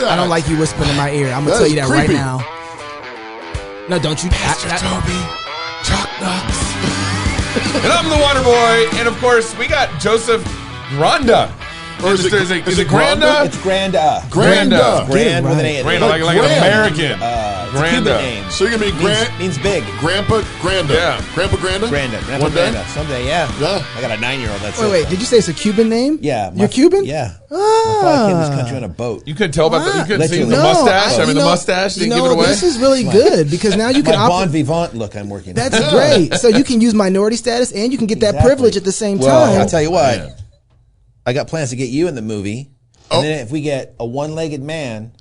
I don't like you whispering in my ear. I'm gonna tell you that creepy. right now. No, don't you, Pastor Toby, Chuck Knox. And I'm the Water Boy, and of course we got Joseph Granda. Or is it Granda? It's Granda. Granda. Grand with an A. Granda, like an American. It's a Cuban name. So you're going to be means big. Grandpa Granda. Yeah. Grandpa Granda? Granda. One day? Granda. Someday, yeah. Yeah. I got a 9-year-old. That's Wait. Did you say it's a Cuban name? Yeah. You're Cuban? Yeah. Ah. My father came to this country on a boat. You couldn't tell about that. You couldn't see the Literally. mustache. I mean, the mustache didn't give it away. This is really good because now you can My bon vivant look I'm working on. That's great. So you can use minority status and you can get that privilege at the same time. Well, I'll tell you what. Man. I got plans to get you in the movie. And then if we get a one-legged man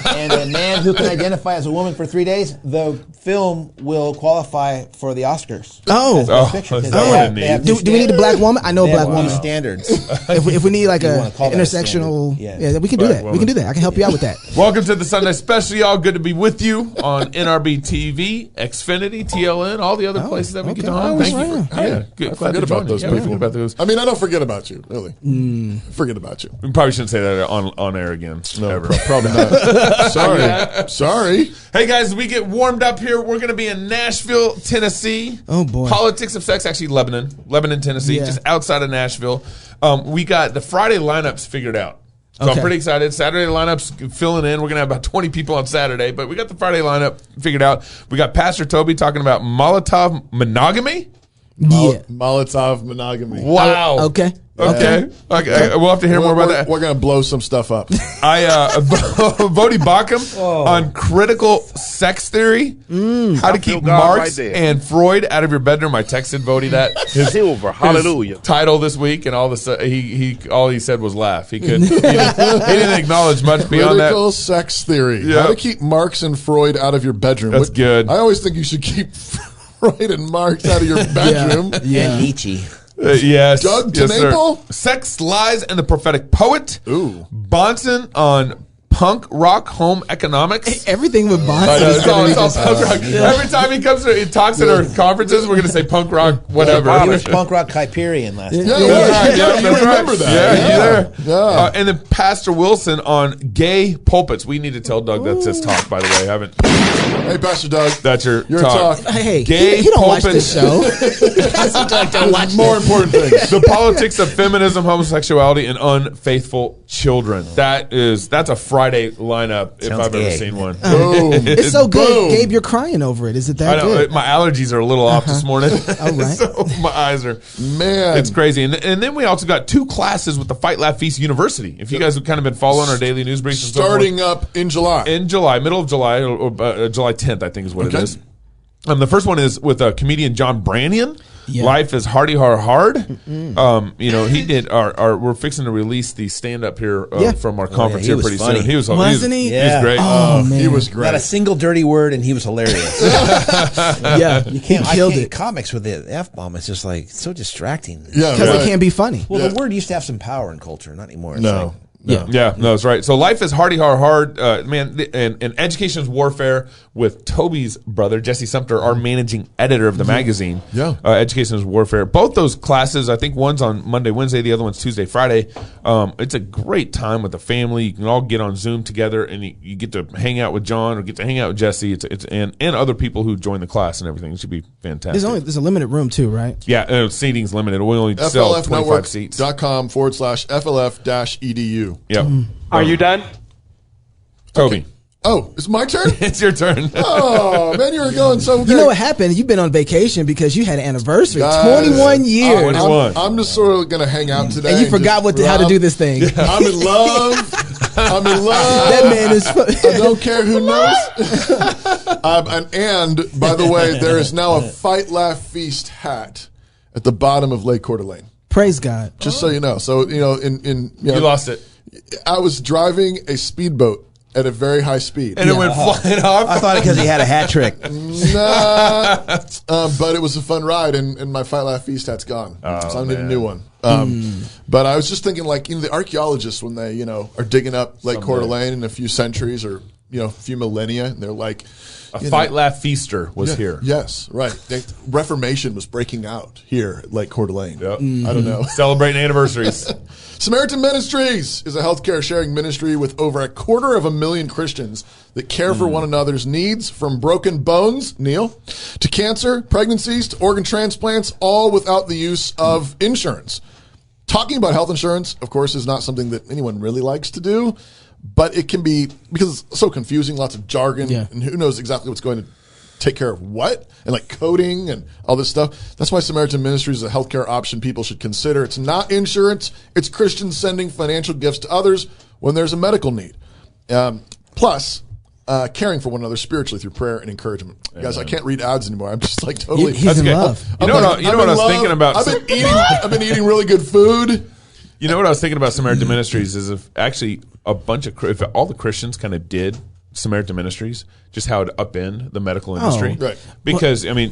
and a man who can identify as a woman for 3 days, the film will qualify for the Oscars. Oh. Do we need a black woman? I know a black woman. Standards. If we need like You a wanna call that a intersectional, standard. we can do Black that. woman. We can do that. I can help you out with that. Welcome to the Sunday Special, y'all. Good to be with you on NRB TV, Xfinity, TLN, all the other places that we get on. Thank you. Good. I forget about those people. I mean, I don't forget about you, really. Forget about you. We probably shouldn't say that on air again. No, ever. probably not. Sorry. Hey guys, we get warmed up here. We're going to be in Nashville, Tennessee. Oh, boy. Politics of Sex, actually Lebanon, Tennessee, Yeah. just outside of Nashville. We got the Friday lineups figured out. So I'm pretty excited. Saturday lineups filling in. We're going to have about 20 people on Saturday, but we got the Friday lineup figured out. We got Pastor Toby talking about Molotov monogamy. Yeah. Molotov monogamy. Wow. Okay. Okay. We'll have to hear more about that. We're going to blow some stuff up. Vodi Bakum on critical sex theory. How to keep Marx and Freud out of your bedroom. I texted Vodi that. His Silver, hallelujah. title this week, and all he said was laugh. He didn't acknowledge much beyond that. Critical sex theory. Yep. How to keep Marx and Freud out of your bedroom. That's good. I always think you should keep Freud and Marx out of your bedroom. And Nietzsche. Yes. Doug yes, sir. Tenaple? Sex, Lies, and the Prophetic Poet. Ooh. Bonson on punk rock home economics. Everything with Bonds. I know, it's all punk rock. Every time he comes, he talks at our conferences. We're going to say punk rock, whatever. He was punk rock Hyperion last time. Yeah, you remember that. Yeah. And then Pastor Wilson on gay pulpits. We need to tell Doug that's his talk, by the way. I haven't. Hey, Pastor Doug. That's your talk. Hey, Gay he don't watch pulpits. this show. Don't watch More important things. The politics of feminism, homosexuality, and unfaithful children. That's a Friday lineup if Sounds I've ever gay. seen one. Boom. It's so good. Boom. Gabe, you're crying over it. Is it I that know good? my allergies are a little off this morning. All right. So my eyes are. Man. It's crazy. And then we also got 2 classes with the Fight Laugh Feast University. If you guys have kind of been following our daily news briefs, and so forth. Starting up in July. In July, middle of July, or July 10th, I think is what it is. The first one is with comedian John Branyan. Yeah. Life is hardy hard. He did we're fixing to release the stand up here from our conference he here was pretty funny. soon. He was Wasn't he? He was great. Oh, man. He was great. Not a single dirty word, and he was hilarious. Yeah. You can't. He killed I can't, it. Comics with the F-bomb. It's just like so distracting. Yeah, Because right. it can't be funny. Well, the word used to have some power in culture, not anymore. It's No. like, Yeah, no, that's right. So life is hardy hard, man. And education is warfare with Toby's brother Jesse Sumter, our managing editor of the magazine. Yeah. Education is warfare. Both those classes, I think one's on Monday, Wednesday, the other one's Tuesday, Friday. It's a great time with the family. You can all get on Zoom together, and you get to hang out with John or get to hang out with Jesse. And other people who join the class and everything. It should be fantastic. There's a limited room too, right? Yeah, seating's limited. We only sell 25 seats. FLFnetwork.com/FLF-EDU. Yep. Are you done? Toby, Oh, it's my turn? it's your turn. Oh, man, you were going so good. You know what happened? You've been on vacation because you had an anniversary. Guys, 21 years. 21. I'm just sort of going to hang out today. And you forgot how to do this thing. I'm in love. I'm in love. That man is I don't care who knows. And by the way, there is now a Fight Laugh Feast hat at the bottom of Lake Coeur d'Alene. Praise God. Just so you know. So, You lost it. I was driving a speedboat at a very high speed. And it went flying off. I thought it because he had a hat trick. Nah. But it was a fun ride, and my Fight Laugh Feast hat's gone. So I need a new one. But I was just thinking, the archaeologists, when they, are digging up Lake Coeur d'Alene in a few centuries or, a few millennia, and they're like, A fight, laugh, feaster was here. Yes, right. Reformation was breaking out here at Lake Coeur d'Alene. Yep. I don't know. Celebrating anniversaries. Samaritan Ministries is a healthcare sharing ministry with over 250,000 Christians that care for one another's needs, from broken bones, Neil, to cancer, pregnancies, to organ transplants, all without the use of insurance. Talking about health insurance, of course, is not something that anyone really likes to do, but it can be, because it's so confusing, lots of jargon, and who knows exactly what's going to take care of what, and like coding and all this stuff. That's why Samaritan Ministries is a healthcare option people should consider. It's not insurance. It's Christians sending financial gifts to others when there's a medical need. Plus, caring for one another spiritually through prayer and encouragement. Guys, I can't read ads anymore. I'm just like totally. He's in love. You know what I was thinking about? I've been eating really good food. You know what I was thinking about Samaritan Ministries is if actually if all the Christians kind of did Samaritan Ministries, just how to upend the medical industry. Right. Because, I mean,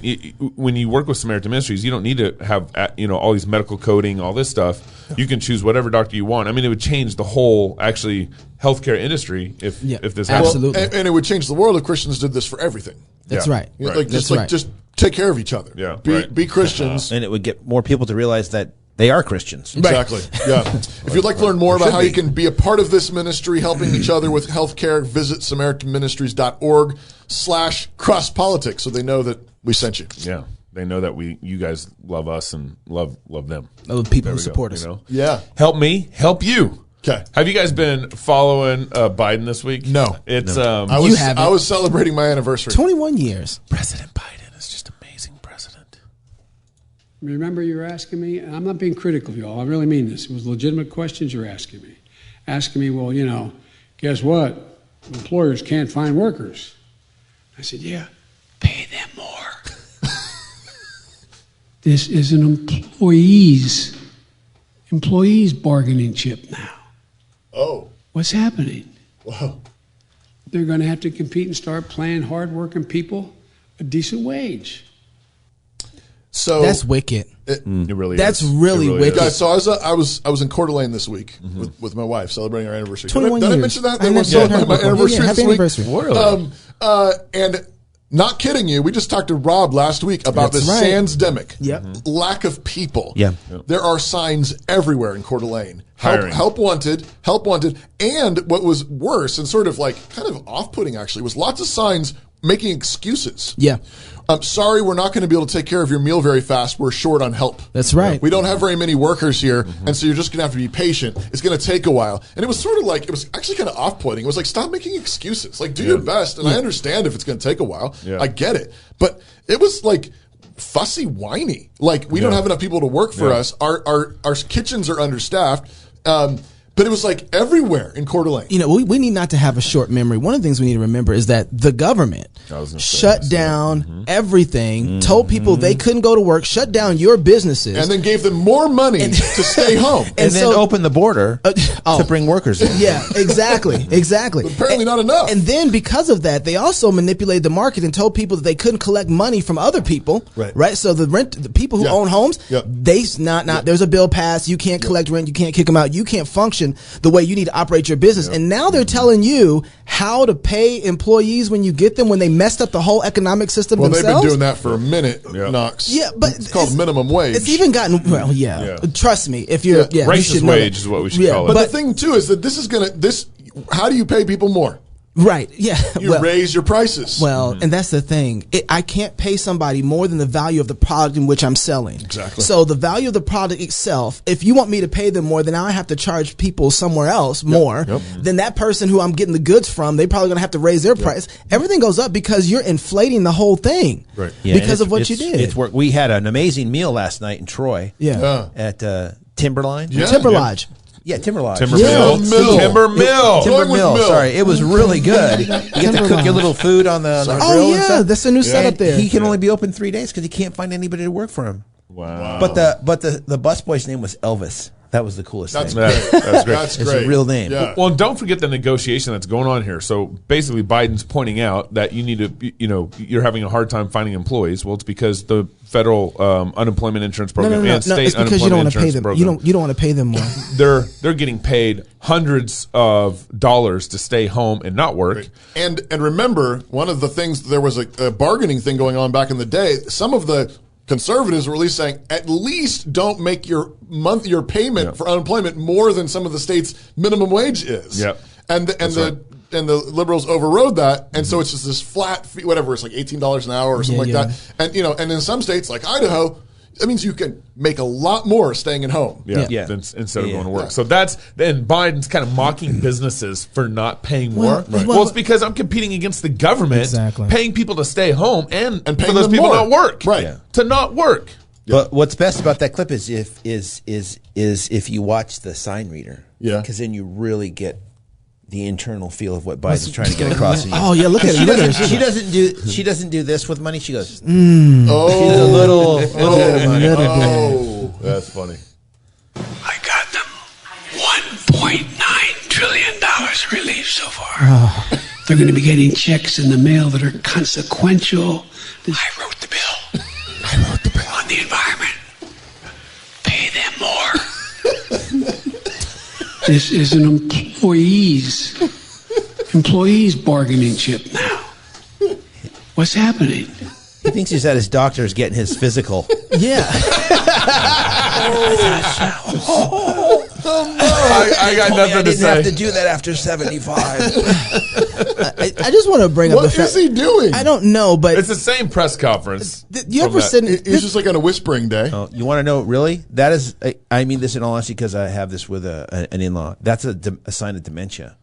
when you work with Samaritan Ministries, you don't need to have, all these medical coding, all this stuff. You can choose whatever doctor you want. I mean, it would change the whole, actually, healthcare industry if this happened. Absolutely. And it would change the world if Christians did this for everything. That's right. You know, just take care of each other. Yeah. Be Christians. And it would get more people to realize that they are Christians. Exactly. Yeah. If you'd like to learn more about how you can be a part of this ministry, helping each other with healthcare, visit SamaritanMinistries.org/crosspolitics so they know that we sent you. Yeah. They know that you guys love us and love them. Love people who support us. Yeah. Help me, help you. Okay. Have you guys been following Biden this week? No. It's I was celebrating my anniversary. 21 years. President Biden is just amazing president. Remember, you were asking me, and I'm not being critical of you all. I really mean this. It was legitimate questions you're asking me. Asking me, well, guess what? Employers can't find workers. I said, yeah, pay them more. This is an employees bargaining chip now. Oh. What's happening? Wow. They're going to have to compete and start paying hardworking people a decent wage. So That's wicked. It really That's is. really wicked. Guys, so I was in Coeur d'Alene this week with my wife celebrating our anniversary. 21 Did I years. mention that? I was mentioned celebrating my anniversary happy this week. anniversary. And not kidding you, we just talked to Rob last week about That's the right. Sandsdemic. Yep. Lack of people. Yeah. There are signs everywhere in Coeur d'Alene. Hiring. Help wanted. And what was worse and sort of like kind of off-putting actually was lots of signs making excuses. Yeah. I'm sorry, we're not going to be able to take care of your meal very fast. We're short on help. That's right. We don't have very many workers here, and so you're just going to have to be patient. It's going to take a while. And it was sort of like, it was actually kind of off-putting. It was like, stop making excuses. Like, do your best. And I understand if it's going to take a while. Yeah. I get it. But it was like fussy, whiny. Like, we don't have enough people to work for us. Our kitchens are understaffed. But it was like everywhere in Coeur d'Alene. We need not to have a short memory. One of the things we need to remember is that the government shut down everything, told people they couldn't go to work, shut down your businesses. And then gave them more money to stay home. And then open the border to bring workers in. Yeah, exactly. But apparently not enough. And then because of that, they also manipulated the market and told people that they couldn't collect money from other people. Right. So the people who own homes, there's a bill passed. You can't collect rent. You can't kick them out. You can't function the way you need to operate your business. And now they're telling you how to pay employees when you get them, when they messed up the whole economic system themselves. They've been doing that for a minute, Knox. Yeah, but it's called minimum wage. It's even gotten, trust me, if you're, racist wage is what we should call it. But the thing too is that how do you pay people more? Right. Yeah. You raise your prices. Well, and that's the thing. I can't pay somebody more than the value of the product in which I'm selling. Exactly. So the value of the product itself, if you want me to pay them more, then now I have to charge people somewhere else more. Then that person who I'm getting the goods from, they probably going to have to raise their price. Everything goes up because you're inflating the whole thing. Right. Yeah, because of what you did. It's work. We had an amazing meal last night in Troy. Yeah. At Timberline. Yeah. Timber Lodge. Yeah, Timber Lodge. Timber Mill. Timber Mill. Sorry, it was really good. You get to cook your little food on the grill. Oh and stuff. that's a new setup there. He can only be open 3 days because he can't find anybody to work for him. Wow. But the busboy's name was Elvis. That was the coolest That's thing. great. That's great. That's It's great. a real name. Yeah. Well, don't forget the negotiation that's going on here. So basically, Biden's pointing out that you need to, you're having a hard time finding employees. Well, it's because the federal unemployment insurance program and state it's because you don't want to pay them. program, You don't want to pay them more. they're getting paid hundreds of dollars to stay home and not work. And remember, one of the things, there was a bargaining thing going on back in the day. Some of the conservatives were at least saying, at least don't make your payment for unemployment more than some of the state's minimum wage is. Yep. And the liberals overrode that, and so it's just this flat fee, whatever, it's like $18 an hour or something like that. And and in some states like Idaho, that means you can make a lot more staying at home. Instead of going to work. So then Biden's kind of mocking businesses for not paying more. Well, it's because I'm competing against the government, paying people to stay home and paying for those them people more. not work. Right. Yeah. To not work. But what's best about that clip is if you watch the sign reader. Yeah. Because then you really get the internal feel of what Biden's trying to get across. Oh yeah, look at it. She doesn't do this with money. She goes, Oh, she's a little bit of money. Oh, that's funny. I got them $1.9 trillion relief so far. They're going to be getting checks in the mail that are consequential. I wrote the bill. On the environment. Pay them more. This is an employees bargaining chip now. What's happening? He thinks he's at his doctor's getting his physical. Yeah. I got nothing I to didn't say. have to do that after 75. I just want to bring up What the fact. is he doing? I don't know, but It's the same press conference. you from ever that. sit? He's just like on a whispering day. Oh, you want to know, really? That is, I mean this in all honesty because I have this with an in-law. That's a sign of dementia.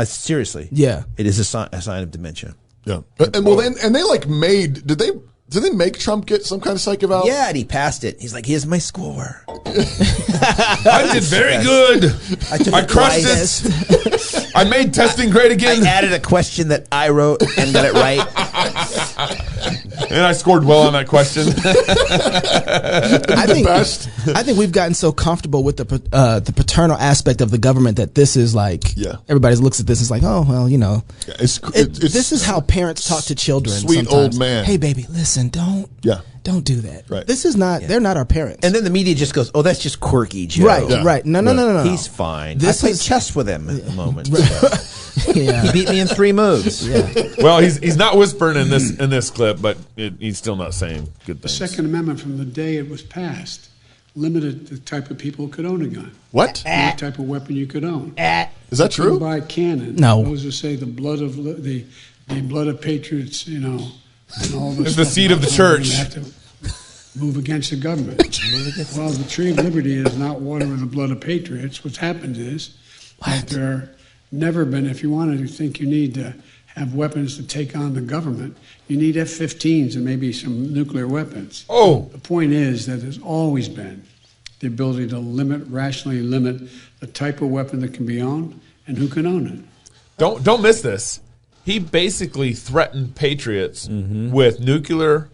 Seriously. Yeah. It is a sign of dementia. Yeah. And they like made, did they make Trump get some kind of psych eval? Yeah, and he passed it. He's like, here's my score. I did very good. I crushed it. I made testing great again. I added a question that I wrote and got it right. And I scored well on that question. I think we've gotten so comfortable with the paternal aspect of the government that this is like, everybody looks at this and is like, oh well, this is how parents talk to children. Sweet sometimes. old man. Hey baby, listen, don't do that. Right. This is not. They're not our parents. And then the media just goes, oh, that's just quirky, Joe. Right. No. He's fine. This I played is- chess with him at the moment. Yeah. He beat me in 3 moves. Well, he's not whispering in this clip, but he's still not saying good The things. Second Amendment, from the day it was passed, limited the type of people who could own a gun. What? And the type of weapon you could own. Is that You couldn't true? buy cannon. No. Those who say the blood of patriots, and all this. It's the stuff, seed of the we're church. gonna have to move against the government. Well, the tree of liberty is not water with the blood of patriots. What's happened is that there never been, if you want to think you need to have weapons to take on the government, you need F-15's and maybe some nuclear weapons. Oh. The point is that there's always been the ability to rationally limit the type of weapon that can be owned and who can own it. Don't miss this. He basically threatened patriots with nuclear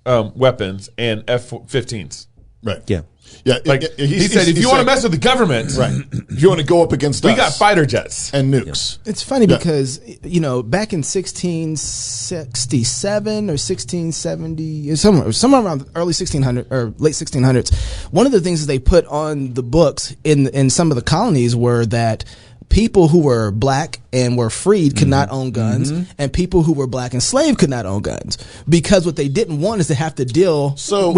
weapons and F-15's. Right. Yeah. Yeah. Like he said, if you want to mess with the government, if you want to go up against us, we got fighter jets and nukes. It's funny because back in 1667 or 1670, somewhere around early 1600 or late 1600s, one of the things that they put on the books in some of the colonies were that people who were black and were freed could not own guns, and people who were black and slave could not own guns, because what they didn't want is to have to deal with. So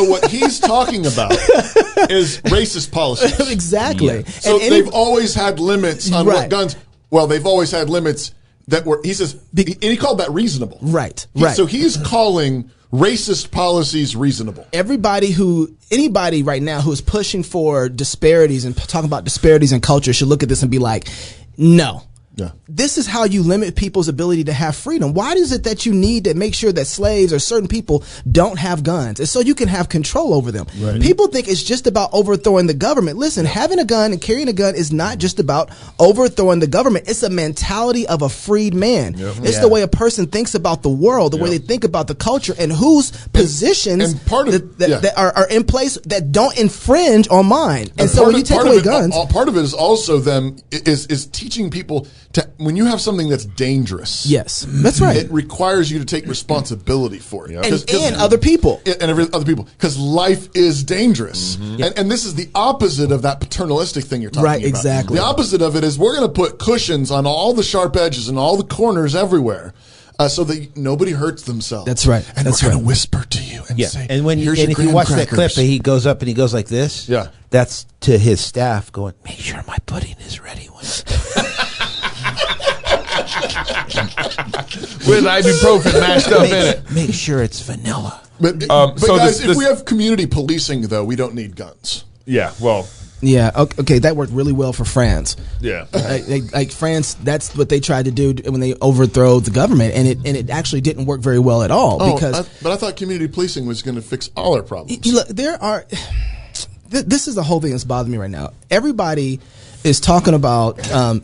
what he's talking about is racist policies. Exactly. So And they've always had limits on what guns. Well, they've always had limits that were. He says, and he called that reasonable. Right. So he's calling racist policies reasonable. Anybody right now who is pushing for disparities and talking about disparities in culture should look at this and be like, no, This is how you limit people's ability to have freedom. Why is it that you need to make sure that slaves or certain people don't have guns? It's so you can have control over them. Right. People think it's just about overthrowing the government. Listen, having a gun and carrying a gun is not just about overthrowing the government. It's a mentality of a freed man. It's the way a person thinks about the world, the way they think about the culture, and whose positions that are in place that don't infringe on mine. And so when you take away guns, part of it is also them is teaching people to, when you have something that's dangerous. Yes, that's right. It requires you to take responsibility for it. And other people. And other people. Because life is dangerous. And this is the opposite of that paternalistic thing you're talking about. Right, exactly. The opposite of it is we're going to put cushions on all the sharp edges and all the corners everywhere. So that nobody hurts themselves. That's right. And we're going to whisper to you and say, and if you watch that clip, he goes up and he goes like this. Yeah. That's to his staff going, make sure my pudding is ready. With ibuprofen mashed up in it. Make sure it's vanilla. But so guys, if we have community policing, though, we don't need guns. Yeah, well... Yeah. Okay. That worked really well for France. Yeah. Like France, that's what they tried to do when they overthrow the government, and it actually didn't work very well at all. But I thought community policing was going to fix all our problems. Look, this is the whole thing that's bothering me right now. Everybody is talking about,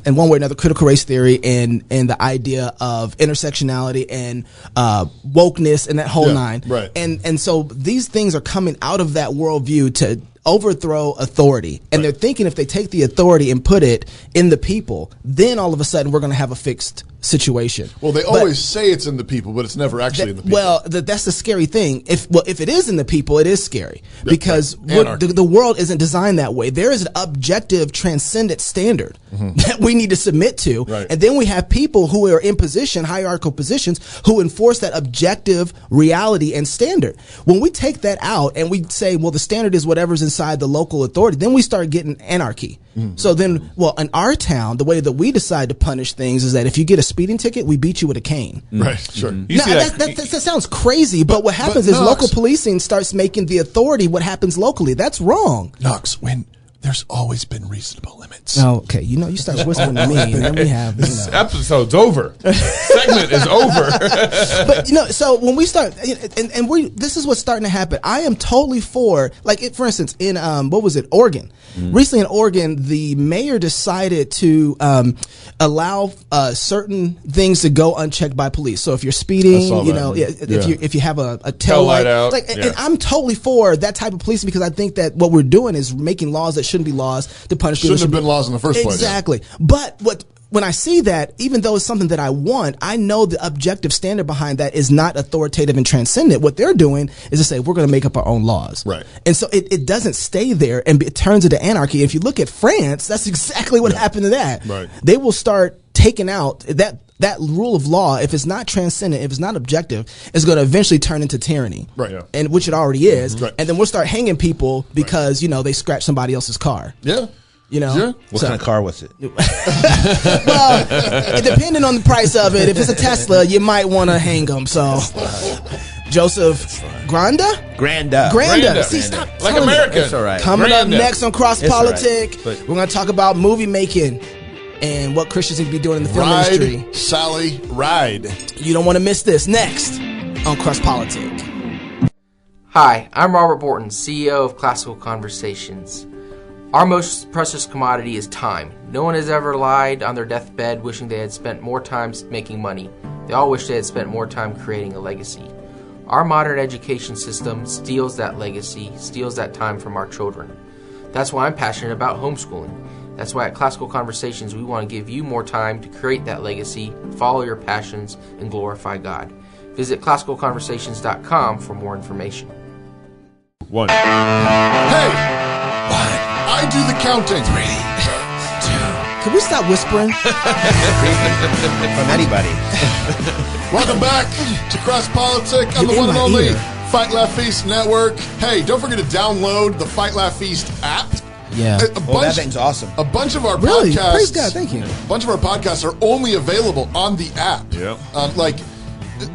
in one way or another, critical race theory and the idea of intersectionality and wokeness and that whole nine. Right. And so these things are coming out of that worldview to overthrow authority, and they're thinking if they take the authority and put it in the people, then all of a sudden we're going to have a fixed situation. Well, they always say it's in the people, but it's never actually in the people. Well, that's the scary thing. If it is in the people, it is scary because the world isn't designed that way. There is an objective, transcendent standard that we need to submit to, and then we have people who are in position, hierarchical positions, who enforce that objective reality and standard. When we take that out and we say, well, the standard is whatever's inside the local authority, then we start getting anarchy. So then, in our town, the way that we decide to punish things is that if you get a speeding ticket, we beat you with a cane. Right, sure. That sounds crazy, but what happens is local policing starts making the authority what happens locally. That's wrong. Knox, when there's always been reasonable limits. Oh, okay. You start whispering to me, and then we have... This episode's over. Segment is over. But, so when we start... And this is what's starting to happen. I am totally for... for instance, in, Oregon. Recently in Oregon, the mayor decided to allow certain things to go unchecked by police. So if you're speeding, if you have a tail light out. And I'm totally for that type of policing because I think that what we're doing is making laws that shouldn't be laws to punish people. Shouldn't have been laws in the first place. Exactly. But when I see that, even though it's something that I want, I know the objective standard behind that is not authoritative and transcendent. What they're doing is to say, we're going to make up our own laws. Right. And so it doesn't stay there and it turns into anarchy. If you look at France, that's exactly what happened to that. Right. They will start taking out that rule of law. If it's not transcendent, if it's not objective, it's going to eventually turn into tyranny. Right. Yeah. And which it already is. Right. And then we'll start hanging people because, they scratched somebody else's car. Yeah. What kind of car was it? Well, depending on the price of it, if it's a Tesla, you might want to hang them. So, Joseph Granda. See, stop. Like America. That's all right. Coming up next on Cross It's all right. Politic, we're going to talk about movie making and what Christians need to be doing in the film industry. Sally, ride. You don't want to miss this next on Cross Politic. Hi, I'm Robert Borton, CEO of Classical Conversations. Our most precious commodity is time. No one has ever lied on their deathbed wishing they had spent more time making money. They all wish they had spent more time creating a legacy. Our modern education system steals that legacy, steals that time from our children. That's why I'm passionate about homeschooling. That's why at Classical Conversations we want to give you more time to create that legacy, follow your passions, and glorify God. Visit classicalconversations.com for more information. One. Hey! I do the counting. 3, 2. Can we stop whispering? From anybody. Welcome back to Cross Politic on the one and only Fight Laugh Feast Network. Hey, don't forget to download the Fight Laugh Feast app. Yeah. That thing's awesome. A bunch of our Really? podcasts. Praise God, thank you. A bunch of our podcasts are only available on the app. Yep.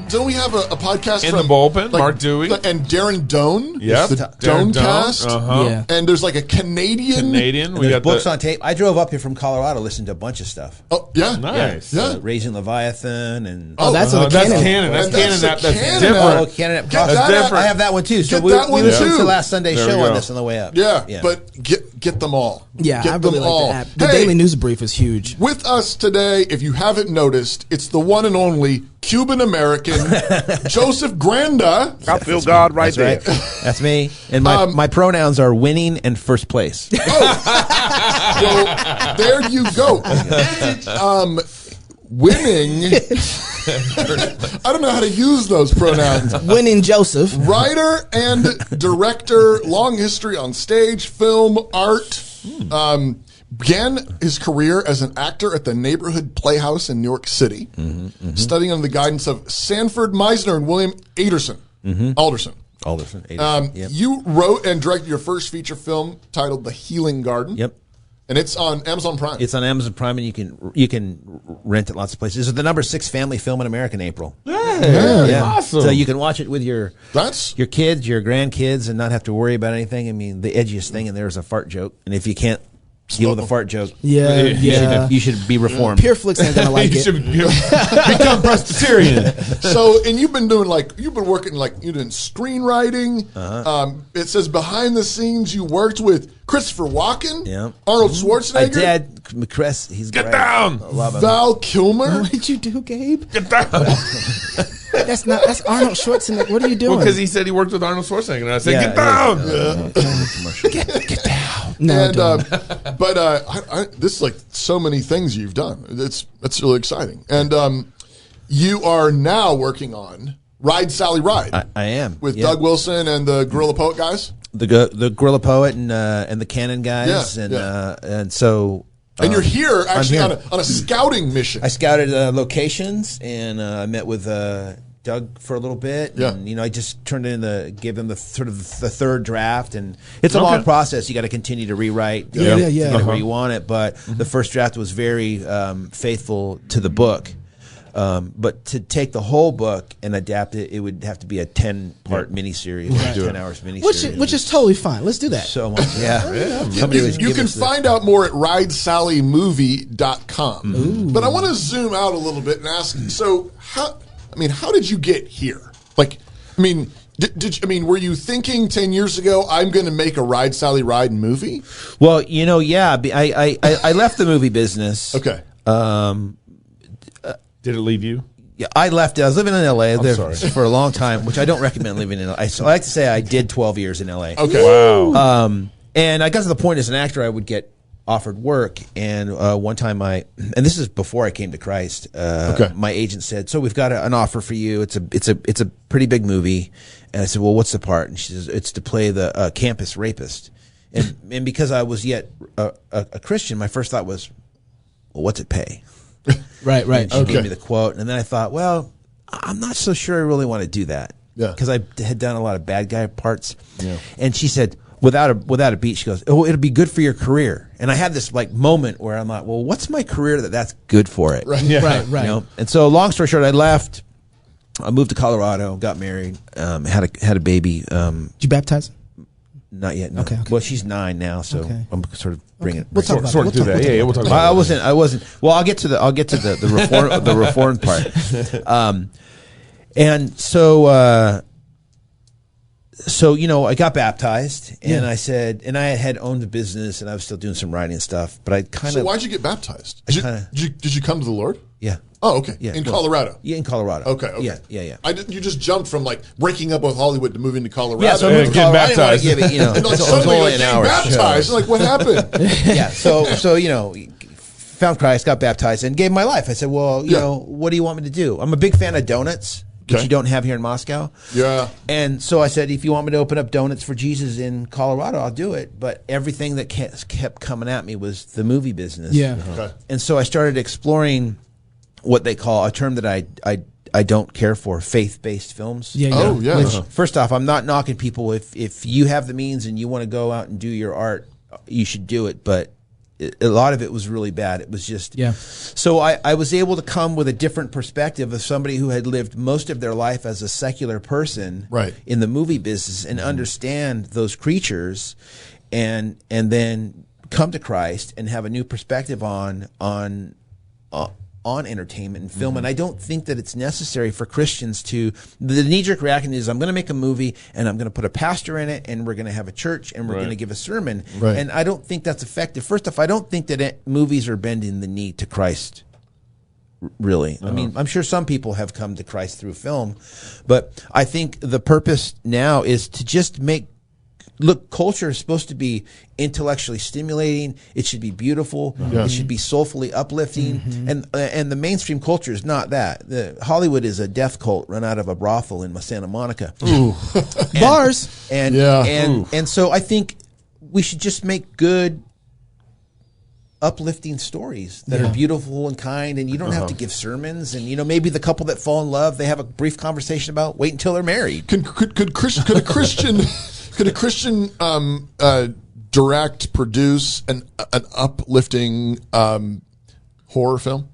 don't we have a podcast In from the bullpen, Mark Dewey. and Darren Doan? Yep. The Darren Doan cast. Yeah. And there's like a Canadian. We There's got books on tape. I drove up here from Colorado, listened to a bunch of stuff. Oh, yeah. Nice. Yeah. Raising Leviathan and That's on the That's canon. canon. That's And that's canon. the That's canon. different. Oh, Canada. Get that different. I have that one too. So Get we that one listened too. to last Sunday's There we show go. on this on the way up. Yeah, but get them all. Yeah, get I really them like all. the app. The Hey, Daily News Brief is huge. with us today, if you haven't noticed, it's the one and only Cuban-American Joseph Granda. I feel God right That's there. right. That's me. And my pronouns are winning and first place. Well, there you go. Winning. I don't know how to use those pronouns. Winning Joseph. Writer and director, long history on stage, film, art. Began his career as an actor at the Neighborhood Playhouse in New York City, studying under the guidance of Sanford Meisner and William Alderson. Alderson. Yep. You wrote and directed your first feature film titled The Healing Garden. Yep. And it's on Amazon Prime. It's on Amazon Prime, and you can rent it lots of places. It's the number 6 family film in America in April. Yeah. Awesome. So you can watch it with your That's kids, your grandkids, and not have to worry about anything. I mean, the edgiest thing in there is a fart joke, and if you can't deal with a fart joke, you should be reformed. Pure Flicks ain't gonna like You it. should become Presbyterian. so, and you've been working you're doing screenwriting. It says behind the scenes you worked with Christopher Walken, Arnold Schwarzenegger. I did. McCress, he's Get great. down. I love him. Val Kilmer. What did you do, Gabe? Get down. That's Arnold Schwarzenegger. What are you doing? Well, because he said he worked with Arnold Schwarzenegger, and I said, "Get down." Get down. No, And don't. but this is like so many things you've done. That's really exciting. And you are now working on Ride Sally Ride. I am with Doug Wilson and the Gorilla Poet guys. The Gorilla Poet and the Cannon guys, Yeah, and so. And you're here actually here. on a scouting mission. I scouted locations, and I met with Doug for a little bit. Yeah. And, I just gave him the sort of the third draft, and it's a long process. You got to continue to rewrite, to get where you want it. But the first draft was very faithful to the book. But to take the whole book and adapt it, it would have to be a 10-part miniseries, 10 hours miniseries. Which is totally fine. Let's do that. So much, You can find out more at ridesallymovie.com. But I want to zoom out a little bit and ask, so how did you get here? Were you thinking 10 years ago, I'm going to make a Ride Sally Ride movie? Well, I left the movie business. Okay. Did it leave you? Yeah, I left. I was living in L.A. for a long time, which I don't recommend living in L.A. So I like to say I did 12 years in L.A. Okay. Wow. And I got to the point as an actor I would get offered work, and one time and this is before I came to Christ. My agent said, "So we've got an offer for you. It's a pretty big movie." And I said, "Well, what's the part?" And she says, "It's to play the campus rapist." And because I was yet a Christian, my first thought was, "Well, what's it pay?" Right. And she gave me the quote, and then I thought, well, I'm not so sure I really want to do that. Yeah. Because I had done a lot of bad guy parts. Yeah. And she said, without a beat, she goes, "Oh, it'll be good for your career." And I had this moment where I'm like, well, what's my career that's good for it? Right. Right. And so, long story short, I left. I moved to Colorado, got married, had a baby. Did you baptize? Not yet. No. Okay. Well, she's 9 now, so I'm sort of bringing. We'll talk about Sort it. through that. Yeah, we'll talk about it. I wasn't. Well, I'll get to the reform the reformed part. And so I got baptized, and I said, and I had owned a business, and I was still doing some writing stuff, but I kind of. So why'd you get baptized? Did you come to the Lord? Yeah. Oh, okay. Yeah. In Colorado. Yeah, in Colorado. Okay. Yeah. You just jumped from breaking up with Hollywood to moving to Colorado. Yeah, so I moved to Colorado. Getting baptized. I didn't want to give it, And it was suddenly, only an hour. baptized. What happened? Yeah. So found Christ, got baptized, and gave my life. I said, well, you know, what do you want me to do? I'm a big fan of donuts, which you don't have here in Moscow. Yeah. And so I said, if you want me to open up donuts for Jesus in Colorado, I'll do it. But everything that kept coming at me was the movie business. Yeah. Okay. And so I started exploring what they call a term that I don't care for, faith-based films. Yeah. Oh, yeah. Which, First off, I'm not knocking people. If you have the means and you want to go out and do your art, you should do it. But a lot of it was really bad. It was just So I was able to come with a different perspective of somebody who had lived most of their life as a secular person in the movie business and understand those creatures, and then come to Christ and have a new perspective on entertainment and film. And I don't think that it's necessary for Christians to, the knee-jerk reaction is, I'm going to make a movie and I'm going to put a pastor in it and we're going to have a church and we're going to give a sermon. And I don't think that's effective. First off, I don't think that movies are bending the knee to Christ, really. I mean, I'm sure some people have come to Christ through film, but I think the purpose now is to just look, culture is supposed to be intellectually stimulating. It should be beautiful. It should be soulfully uplifting. And the mainstream culture is not that. Hollywood is a death cult run out of a brothel in Santa Monica. Bars. And so I think we should just make good, uplifting stories that are beautiful and kind, and you don't have to give sermons. And maybe the couple that fall in love, they have a brief conversation about wait until they're married. Could a Christian direct, produce an uplifting horror film?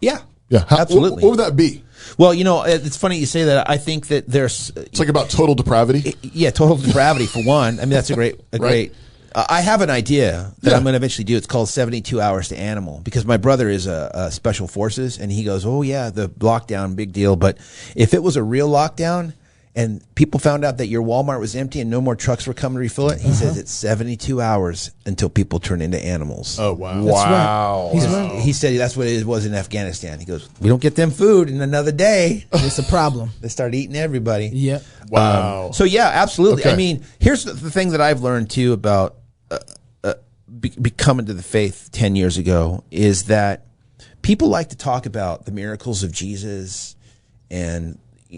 Yeah, absolutely. What would that be? Well, it's funny you say that. I think that it's like about total depravity. Total depravity for one. I mean, that's a great. I have an idea that I'm going to eventually do. It's called 72 Hours to Animal, because my brother is a special forces, and he goes, "Oh yeah, the lockdown, big deal." But if it was a real lockdown, and people found out that your Walmart was empty and no more trucks were coming to refill it, he says it's 72 hours until people turn into animals. Oh, wow. Wow. He's right. He said that's what it was in Afghanistan. He goes, we don't get them food in another day. It's a problem. They start eating everybody. Yep. Wow. So, yeah, absolutely. Okay. I mean, here's the thing that I've learned, too, about coming to the faith 10 years ago, is that people like to talk about the miracles of Jesus,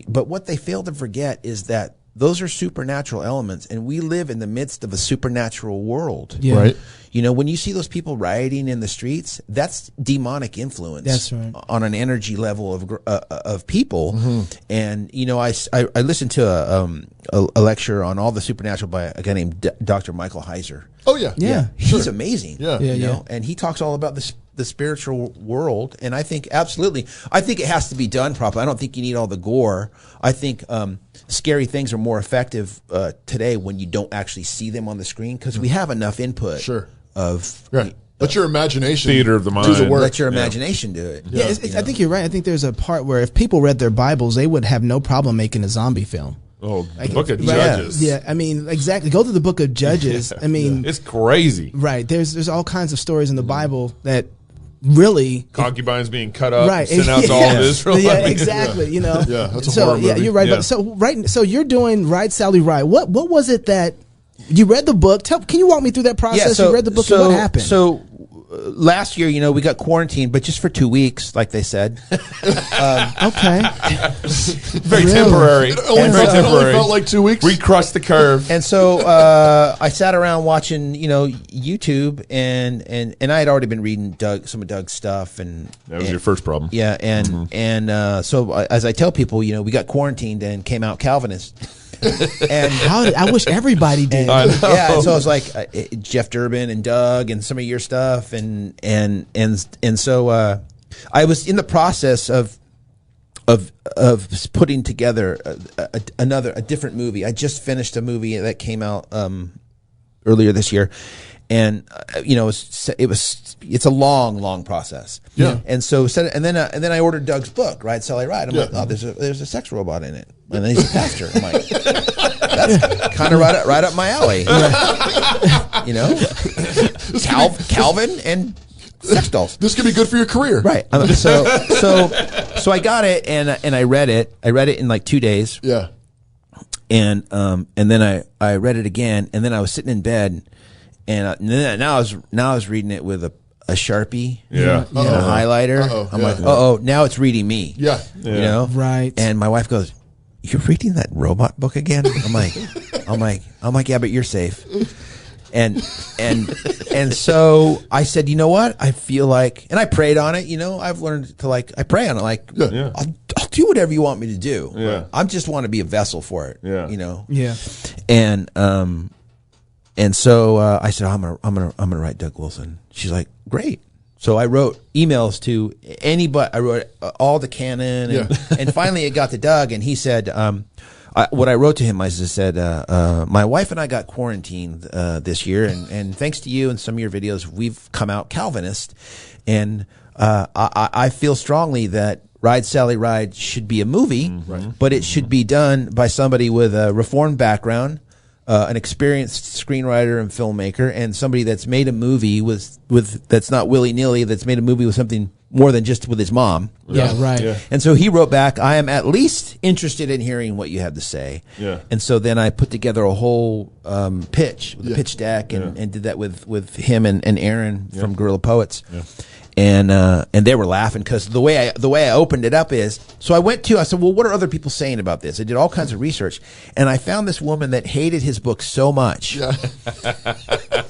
but what they fail to forget is that those are supernatural elements, and we live in the midst of a supernatural world. Yeah. Right. When you see those people rioting in the streets, that's demonic influence. That's right. On an energy level of people. And I listened to a lecture on all the supernatural by a guy named Dr. Michael Heiser. Oh yeah. He's amazing. Yeah. And he talks all about the spiritual world, and I think absolutely. I think it has to be done properly. I don't think you need all the gore. I think scary things are more effective today when you don't actually see them on the screen, because we have enough input. Let your imagination theater of the mind do the work. Let your imagination do it. I think you're right. I think there's a part where if people read their Bibles, they would have no problem making a zombie film. Oh, the Book of Judges. Yeah, I mean, exactly. Go to the Book of Judges. I mean, it's crazy. Right. There's all kinds of stories in the Bible that really concubines being cut up, right? Sent out to all of Israel. Yeah, exactly. That's a horror movie. Yeah, you're right. But so you're doing Right, Sally, Right. What was it that you read the book? Can you walk me through that process? You read the book, and what happened? So last year, we got quarantined, but just for 2 weeks, like they said. Okay. Very temporary. It only felt like 2 weeks. We crushed the curve. And so I sat around watching, YouTube, and I had already been reading some of Doug's stuff, and that was your first problem. Yeah, and so as I tell people, we got quarantined and came out Calvinist. And I wish everybody did. Yeah, so I was like Jeff Durbin and Doug and some of your stuff, and so I was in the process of putting together a different movie. I just finished a movie that came out earlier this year, and it's a long process. Yeah. And so and then I ordered Doug's book, Right, Sally, Right. I'm like, oh, there's a sex robot in it, and then he's a pastor. I'm like, that's kind of right up my alley. Calvin and sex dolls. This could be good for your career, right? So I got it, and I read it. I read it in like 2 days. Yeah. And then I read it again, and then I was sitting in bed, and now I was reading it with a Sharpie, and a highlighter. I'm like, now it's reading me. Yeah. Right. And my wife goes, "You're reading that robot book again?" I'm like, yeah, but you're safe. And so I said, you know what? I feel like, and I prayed on it. I've learned to I pray on it. I'll do whatever you want me to do. Yeah. I just want to be a vessel for it. Yeah. Yeah. And And so I said, I'm gonna write Doug Wilson. She's like, great. So I wrote emails to anybody. I wrote all the canon, and finally it got to Doug, and he said, what I wrote to him, I just said, my wife and I got quarantined this year, and thanks to you and some of your videos, we've come out Calvinist, and I feel strongly that Ride Sally Ride should be a movie, but it should be done by somebody with a Reformed background, an experienced screenwriter and filmmaker, and somebody that's made a movie with that's not willy-nilly, that's made a movie with something more than just with his mom. Yeah, right. Yeah. And so he wrote back, I am at least interested in hearing what you have to say. Yeah. And so then I put together a whole pitch, with a pitch deck, and did that with him and Aaron from Guerrilla Poets. Yeah. And they were laughing because the way I opened it up is, so I said, well, what are other people saying about this? I did all kinds of research, and I found this woman that hated his book so much. Yeah.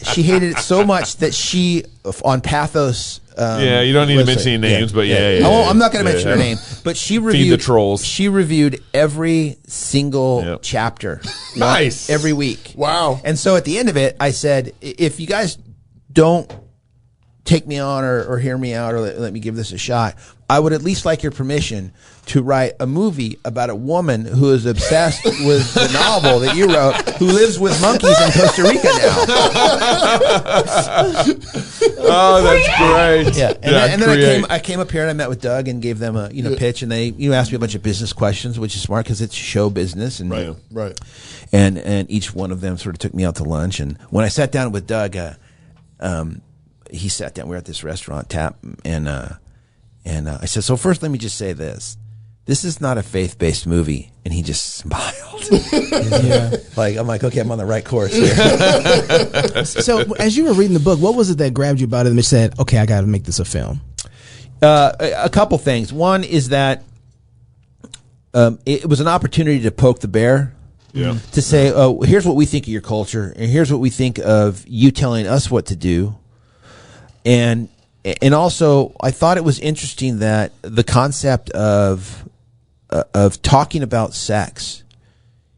She hated it so much that she, on Pathos. You don't need to mention any names, but I'm not going to mention her name, but she reviewed. Feed the trolls. She reviewed every single chapter. Nice. Every week. Wow. And so at the end of it, I said, if you guys don't take me on or hear me out or let me give this a shot, I would at least like your permission to write a movie about a woman who is obsessed with the novel that you wrote, who lives with monkeys in Costa Rica now. Oh, that's great. Yeah, and then I came up here and I met with Doug and gave them a pitch, and they asked me a bunch of business questions, which is smart because it's show business, and right. And each one of them sort of took me out to lunch, and when I sat down with Doug, he sat down. We were at this restaurant, Tap, and I said, so first, let me just say this. This is not a faith-based movie. And he just smiled. I'm like, okay, I'm on the right course here. So as you were reading the book, what was it that grabbed you about it and said, okay, I got to make this a film? A couple things. One is that it was an opportunity to poke the bear. Yeah. To say, oh, here's what we think of your culture, and here's what we think of you telling us what to do. And also, I thought it was interesting that the concept of talking about sex,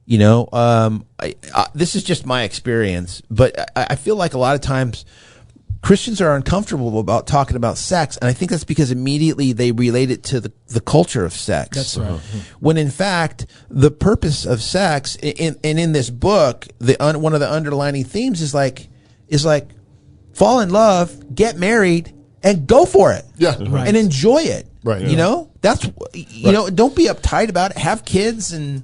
this is just my experience, but I feel like a lot of times Christians are uncomfortable about talking about sex, and I think that's because immediately they relate it to the culture of sex. That's right. When in fact, the purpose of sex, in this book, one of the underlining themes is like fall in love, get married, and go for it. Yeah. Right. And enjoy it. Right. That's, don't be uptight about it. Have kids and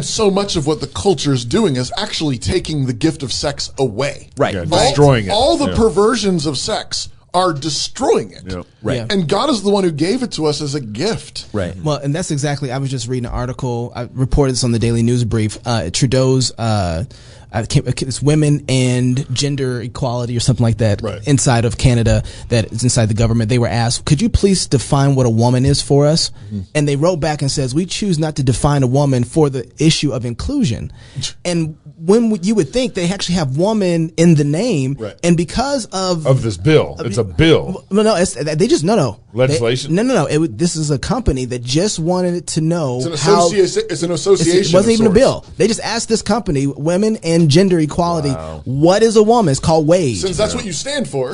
so much of what the culture is doing is actually taking the gift of sex away. Right. Yeah, destroying it. All the perversions of sex are destroying it. Yeah. Right. Yeah. And God is the one who gave it to us as a gift. Right. Well, and that's exactly, I was just reading an article, I reported this on the Daily News Brief, Trudeau's, it's women and gender equality or something like that inside of Canada, that is inside the government. They were asked, could you please define what a woman is for us? Mm-hmm. And they wrote back and says, we choose not to define a woman for the issue of inclusion. And when you would think they actually have woman in the name, and because of this bill, it's a bill. No, legislation. This is a company that just wanted it to know it's an association. It wasn't even a bill. They just asked this company, women and gender equality, what is a woman? It's called WAGE. Since that's what you stand for.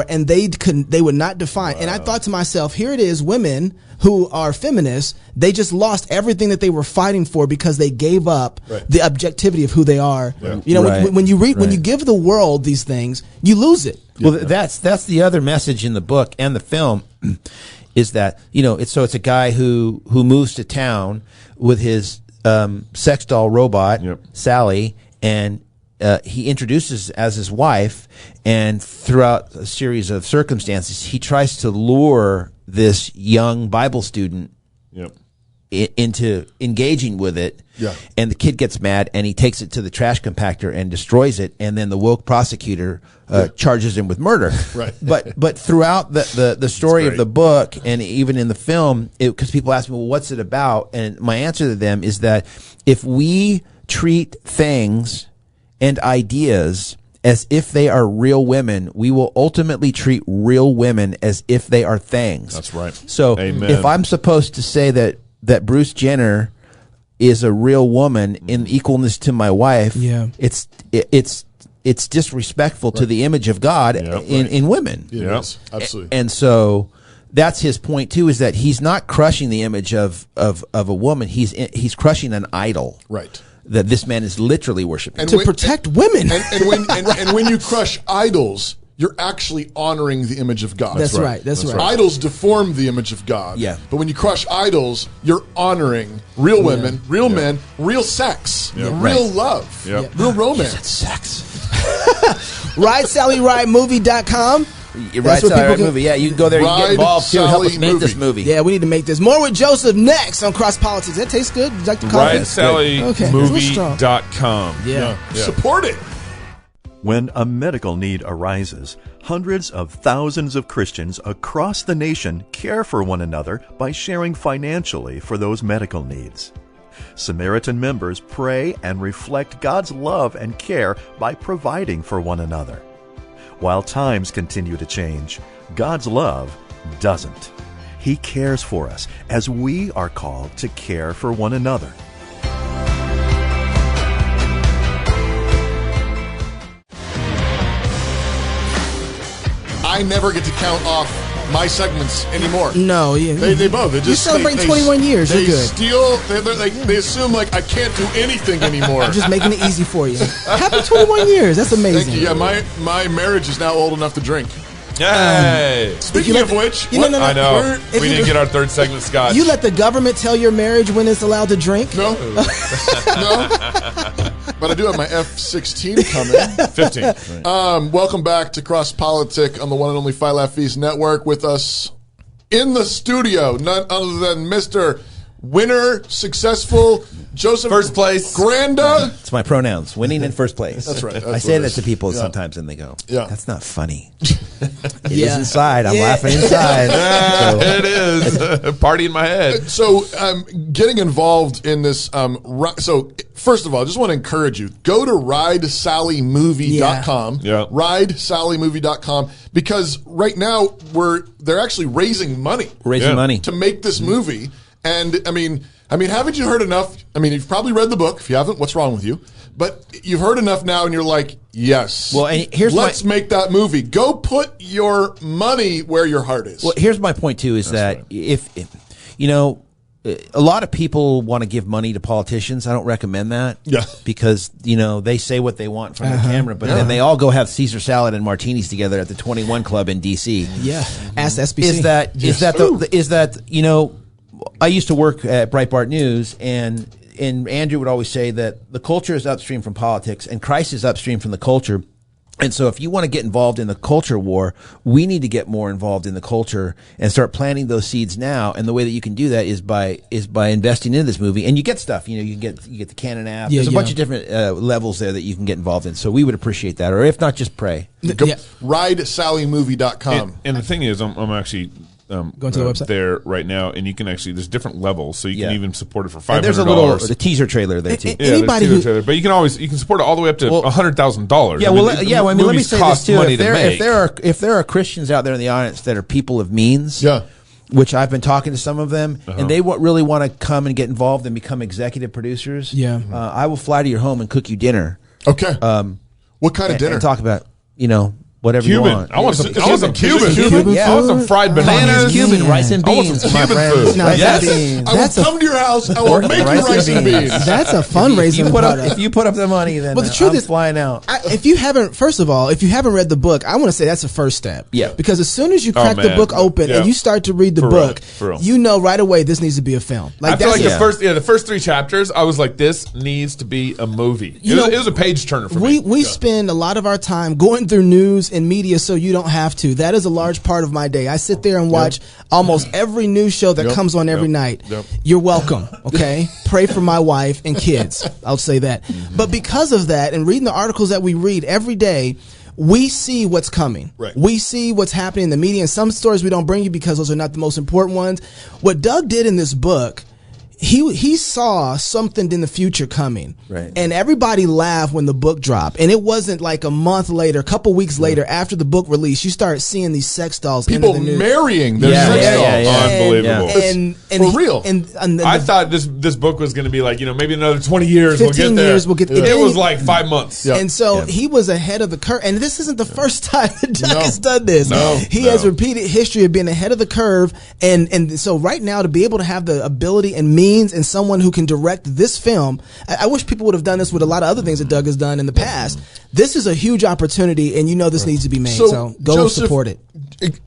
And they would not define. And I thought to myself, here it is, women who are feminists, they just lost everything that they were fighting for because they gave up the objectivity of who they are. Yeah. When you give the world these things, you lose it. Well, that's the other message in the book and the film is that, it's a guy who moves to town with his sex doll robot, Sally, and he introduces as his wife, and throughout a series of circumstances, he tries to lure this young Bible student into engaging with it. Yeah. And the kid gets mad, and he takes it to the trash compactor and destroys it, and then the woke prosecutor charges him with murder. Right. But throughout the story of the book, and even in the film, because people ask me, well, what's it about? And my answer to them is that if we treat things and ideas as if they are real women, we will ultimately treat real women as if they are things. That's right. So Amen. If I'm supposed to say that Bruce Jenner is a real woman in equalness to my wife, it's it's disrespectful to the image of God in women. Yes, absolutely. And so that's his point too, is that he's not crushing the image of a woman. He's crushing an idol. Right. That this man is literally worshiping to protect women. And when you crush idols, you're actually honoring the image of God. That's right. Idols deform the image of God. Yeah. But when you crush idols, you're honoring real women, real men, real sex, real love, real romance. Sex. RideSallyRideMovie.com. Right, movie. Yeah, you can go there. You can get involved too. Help us make this movie. Yeah, we need to make this. More with Joseph next on Cross Politics. That tastes good. Would you like to call it? RideSallyMovie.com. Yeah. Support it. When a medical need arises, hundreds of thousands of Christians across the nation care for one another by sharing financially for those medical needs. Samaritan members pray and reflect God's love and care by providing for one another. While times continue to change, God's love doesn't. He cares for us as we are called to care for one another. I never get to count off my segments anymore. No, They both. You celebrate 21 years. You're good. They assume like I can't do anything anymore. I'm just making it easy for you. Happy 21 years. That's amazing. Thank you. Yeah, my marriage is now old enough to drink. Yay! Speaking of which, I know we didn't get our third segment scotch. You let the government tell your marriage when it's allowed to drink? No. No. But I do have my F-16 coming. 15. Right. Welcome back to Cross Politic on the one and only Fight Laugh Feast Network. With us in the studio, none other than Mr. Winner, successful Joseph. First place. Granda. It's my pronouns. Winning in first place. That's right. I say that to people sometimes and they go, that's not funny. It is Yeah. inside. I'm laughing inside. It is. Party in my head. So, getting involved in this, so first of all, I just want to encourage you, go to RideSallyMovie.com. Yeah. RideSallyMovie.com, because right now they're actually raising money. Raising money. To make this movie. And I mean, haven't you heard enough? I mean, you've probably read the book. If you haven't, what's wrong with you? But you've heard enough now, and you're like, yes. Well, and let's make that movie. Go put your money where your heart is. Well, here's my point too: is that if you know, a lot of people want to give money to politicians. I don't recommend that. Yeah. Because they say what they want from the camera, but then they all go have Caesar salad and martinis together at the 21 Club in D.C. Yeah. Ask SBC. Is that I used to work at Breitbart News, and Andrew would always say that the culture is upstream from politics, and Christ is upstream from the culture. And so if you want to get involved in the culture war, we need to get more involved in the culture and start planting those seeds now. And the way that you can do that is by investing in this movie. And you get stuff, you get the Canon app. There's a bunch of different levels there that you can get involved in. So we would appreciate that. Or if not, just pray. RideSallyMovie.com. And the thing is, I'm actually going to the website there right now, and you can actually, there's different levels, so you can even support it for $500. And there's a teaser trailer there too. Anybody trailer, but you can support it all the way up to $100,000. Yeah, let me say this too. If there are Christians out there in the audience that are people of means, which I've been talking to some of them, and they really want to come and get involved and become executive producers. Yeah, I will fly to your home and cook you dinner. Okay. What kind of dinner? And talk about whatever Cuban. you want. I want some Cuban. Yeah. I want some fried bananas. Cuban rice and beans. I want some Cuban food. No, yes. I will come to your house. I will make you rice and beans. That's a fundraising. If you put up the money, then the truth is, flying out. If you haven't read the book, I want to say that's the first step. Yeah. Because as soon as you crack the book open and you start to read the book, you know right away this needs to be a film. I feel like the first 3 chapters, I was like, this needs to be a movie. It was a page turner for me. We spend a lot of our time going through news and media, so you don't have to. That is a large part of my day. I sit there and watch almost every news show that comes on every night. You're welcome, okay? Pray for my wife and kids. I'll say that. But because of that, and reading the articles that we read every day, we see what's coming. Right. We see what's happening in the media. And some stories we don't bring you because those are not the most important ones. What Doug did in this book, he saw something in the future coming, right? And everybody laughed when the book dropped, and it wasn't like a month later, a couple weeks later after the book release, you start seeing these sex dolls, people marrying their sex dolls, unbelievable, and for real. And I thought this book was going to be like, maybe another 20 years, 15 years, we'll get there. It was like 5 months, and so he was ahead of the curve. And this isn't the first time that Doug has done this. He has repeated history of being ahead of the curve, and so right now to be able to have the ability and means and someone who can direct this film, I wish people would have done this with a lot of other things that Doug has done in the past. This is a huge opportunity, and this needs to be made. So go Joseph, support it.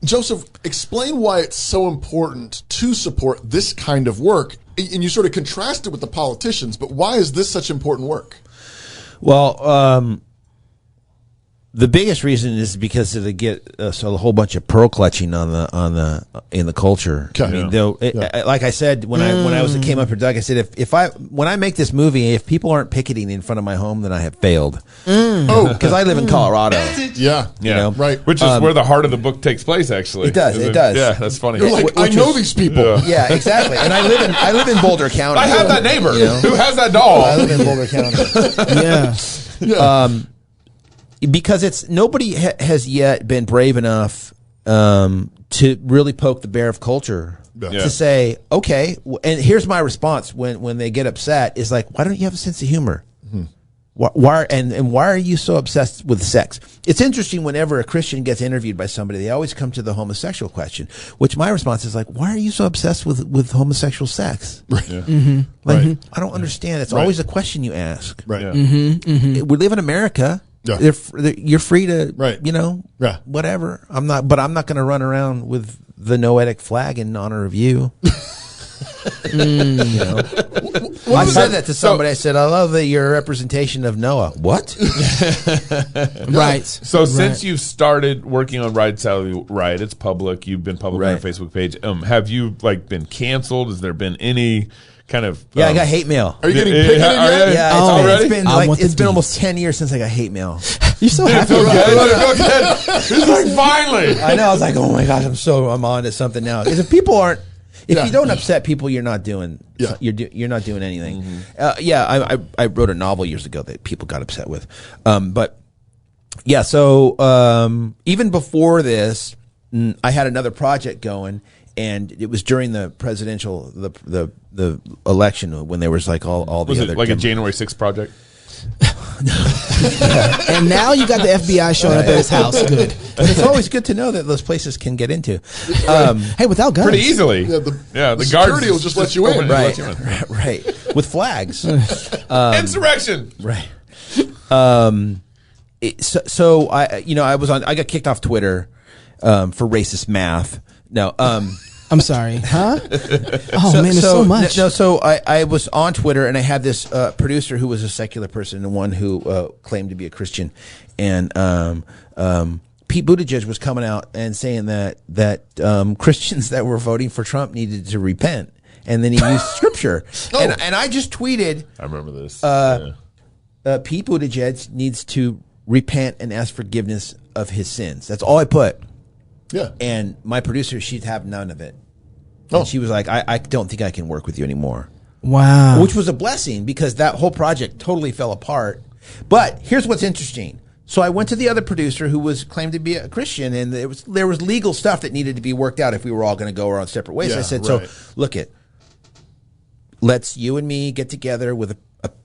Joseph, explain why it's so important to support this kind of work. And you sort of contrast it with the politicians, but why is this such important work? Well, the biggest reason is because it'll get a whole bunch of pearl clutching in the culture. Okay. I mean, like I said when I came up here, Doug, I said when I make this movie, if people aren't picketing in front of my home, then I have failed. Because I live in Colorado. Right. Which is where the heart of the book takes place. Actually, it does. It does. Yeah, that's funny. You're like, I know these people. Yeah, exactly. And I live in Boulder County. I have that neighbor who has that doll. I live in Boulder County. Yeah. Because nobody has yet been brave enough to really poke the bear of culture to say, okay, and here's my response when they get upset is like, why don't you have a sense of humor? Mm-hmm. Why are you so obsessed with sex? It's interesting whenever a Christian gets interviewed by somebody, they always come to the homosexual question, which my response is like, why are you so obsessed with homosexual sex? Right. Yeah. Mm-hmm. I don't understand. It's always a question you ask. Right. Yeah. We live in America. Yeah. You're free to, whatever. I'm not going to run around with the Noetic flag in honor of you. I said that to somebody. I said, I love that you're a representation of Noah. What? Right. So since you've started working on Ride Sally Ride, it's public. You've been public on your Facebook page. Have you been canceled? Has there been any kind of I got hate mail. Are you getting picketed yet? Yeah, already? It's been almost 10 years since I got hate mail. You're so happy. He's like, finally. I know. I was like, oh my gosh, I'm on to something now. Because if you don't upset people, you're not doing you're not doing anything. Mm-hmm. I wrote a novel years ago that people got upset with, so even before this, I had another project going. And it was during the presidential the election when there was like all the other. Was it like a January 6th project? And now you got the FBI showing up at his house. Good. It's always good to know that those places can get into. Hey, without guns, pretty easily. The security will just let you in. Right. With flags. Insurrection. Right. So I got kicked off Twitter for racist math. No, I'm sorry, huh? There's so much. So I was on Twitter and I had this producer who was a secular person and one who claimed to be a Christian, and Pete Buttigieg was coming out and saying that Christians that were voting for Trump needed to repent, and then he used scripture, and I just tweeted. I remember this. Pete Buttigieg needs to repent and ask forgiveness of his sins. That's all I put. Yeah. And my producer, she'd have none of it. And she was like, I don't think I can work with you anymore. Wow. Which was a blessing because that whole project totally fell apart. But here's what's interesting. So I went to the other producer who was claimed to be a Christian, and there was legal stuff that needed to be worked out if we were all going to go our own separate ways. I said, so look let's you and me get together with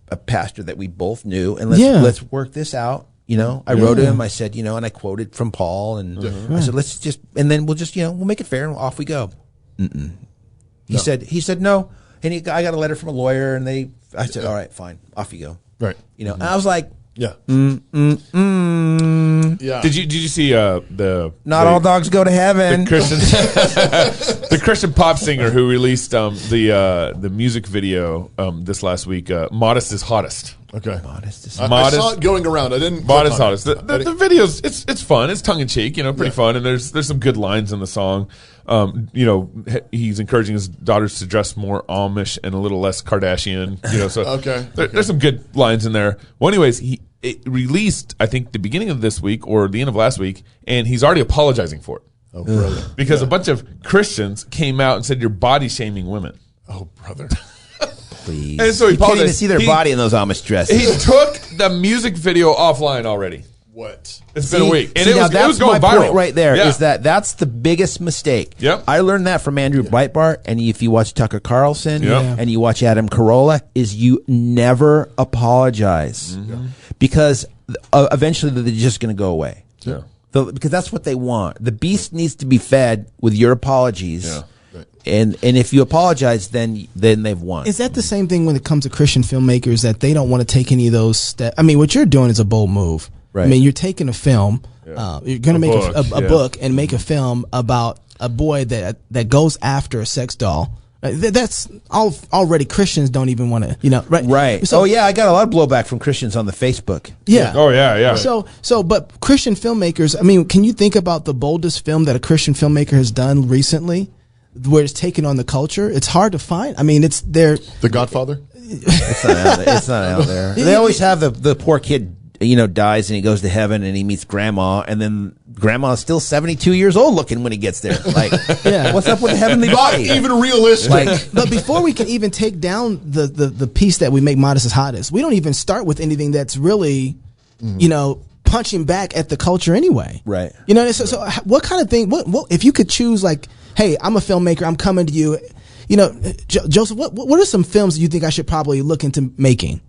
a pastor that we both knew, and let's work this out. I wrote him. I said, and I quoted from Paul, and I said, let's just, and then we'll just, we'll make it fair, and off we go. He said no, and I got a letter from a lawyer, and I said, all right, fine, off you go. Right. And I was like, yeah. Yeah. Did you see Not all dogs go to heaven? The Christian pop singer who released the music video this last week, Modest is Hottest. Okay. Modest is I saw it going around. I didn't. Modest is Hottest. The video's it's fun. It's tongue in cheek. Pretty fun. And there's some good lines in the song. He's encouraging his daughters to dress more Amish and a little less Kardashian. So there's some good lines in there. Well, anyways, it released I think the beginning of this week or the end of last week, and he's already apologizing for it. Oh, brother! Because a bunch of Christians came out and said you're body shaming women. Oh, brother! Please. And so he you can't even apologized. see their body in those Amish dresses. He took the music video offline already. What? It's been a week. And See, it now was that's going my viral. point right there. Yeah. Is that's the biggest mistake. Yep. I learned that from Andrew Breitbart, and if you watch Tucker Carlson and you watch Adam Carolla, is you never apologize because eventually they're just going to go away. Yeah. Because that's what they want. The beast needs to be fed with your apologies. Yeah. And if you apologize, then they've won. Is that the same thing when it comes to Christian filmmakers, that they don't want to take any of those steps? I mean, what you're doing is a bold move. Right. I mean, you're taking a film, you're going to make a book and make a film about a boy that goes after a sex doll. That's already Christians don't even want to, right? Right. So, I got a lot of blowback from Christians on the Facebook. Yeah. Oh, yeah. But Christian filmmakers, I mean, can you think about the boldest film that a Christian filmmaker has done recently, where it's taken on the culture? It's hard to find. I mean, it's there. The Godfather? It's not out there. They always have the poor kid, dies and he goes to heaven and he meets grandma, and then grandma's still 72 years old looking when he gets there. Like, what's up with the heavenly body? Even realistic. But before we can even take down the piece that we make Modest as Hottest, we don't even start with anything that's really, punching back at the culture anyway. Right. So what kind of thing, what if you could choose, like, hey, I'm a filmmaker, I'm coming to you, Joseph, what are some films that you think I should probably look into making?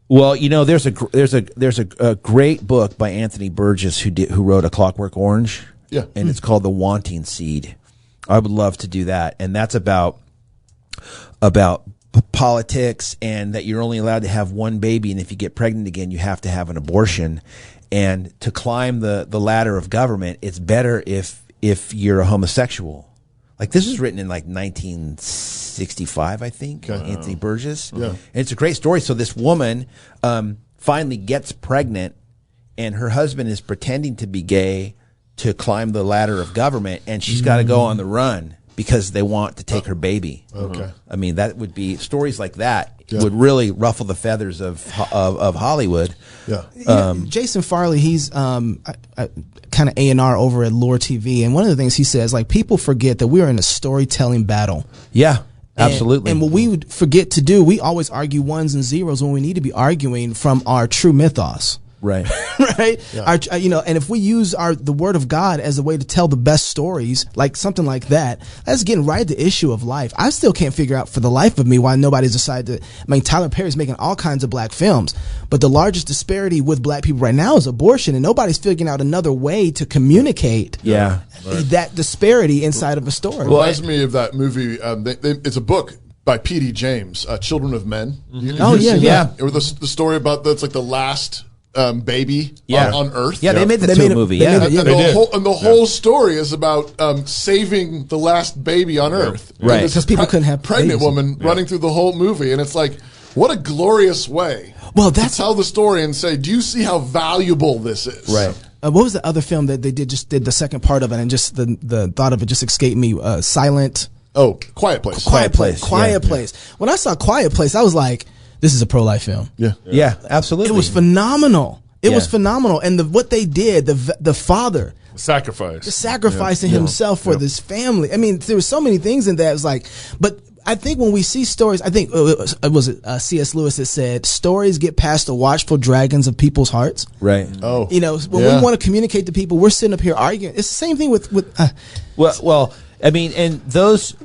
Well, there's a great book by Anthony Burgess who wrote A Clockwork Orange. Yeah. And it's called The Wanting Seed. I would love to do that. And that's about politics, and that you're only allowed to have one baby, and if you get pregnant again, you have to have an abortion. And to climb the ladder of government, it's better if you're a homosexual. Like, this was written in like 1965, I think. Anthony Burgess. Yeah. And it's a great story. So this woman finally gets pregnant, and her husband is pretending to be gay to climb the ladder of government, and she's got to go on the run because they want to take her baby. Okay. I mean, that would be stories like that would really ruffle the feathers of Hollywood. Yeah. Jason Farley, he's kind of A&R over at Lore TV, and one of the things he says, like, people forget that we are in a storytelling battle. Yeah, absolutely. And what we would forget to do, we always argue ones and zeros when we need to be arguing from our true mythos. Right. Right. Yeah. And if we use the word of God as a way to tell the best stories, like something like that, that's getting right at the issue of life. I still can't figure out for the life of me why nobody's decided to. I mean, Tyler Perry's making all kinds of black films, but the largest disparity with black people right now is abortion, and nobody's figuring out another way to communicate that disparity inside of a story. Reminds me of that movie. It's a book by P.D. James, Children of Men. Yeah. Or the story about that's like the last baby on Earth. Yeah, they made that into a movie. And the whole story is about saving the last baby on Earth. Right. Because people couldn't have pregnant babies. woman running through the whole movie, and it's like, what a glorious way. Well, to tell the story and say, do you see how valuable this is? Right. What was the other film that they did the second part of it, and just the thought of it just escaped me? Silent. Oh, Quiet Place. Quiet Place. When I saw Quiet Place, I was like, this is a pro-life film. Yeah, absolutely. It was phenomenal. It was phenomenal. And what they did, the father sacrificing himself for this family. I mean, there were so many things in that. It was like, but I think when we see stories, I think it was C.S. Lewis that said, stories get past the watchful dragons of people's hearts. Right. Oh. When we want to communicate to people, we're sitting up here arguing. It's the same thing with well, I mean, and those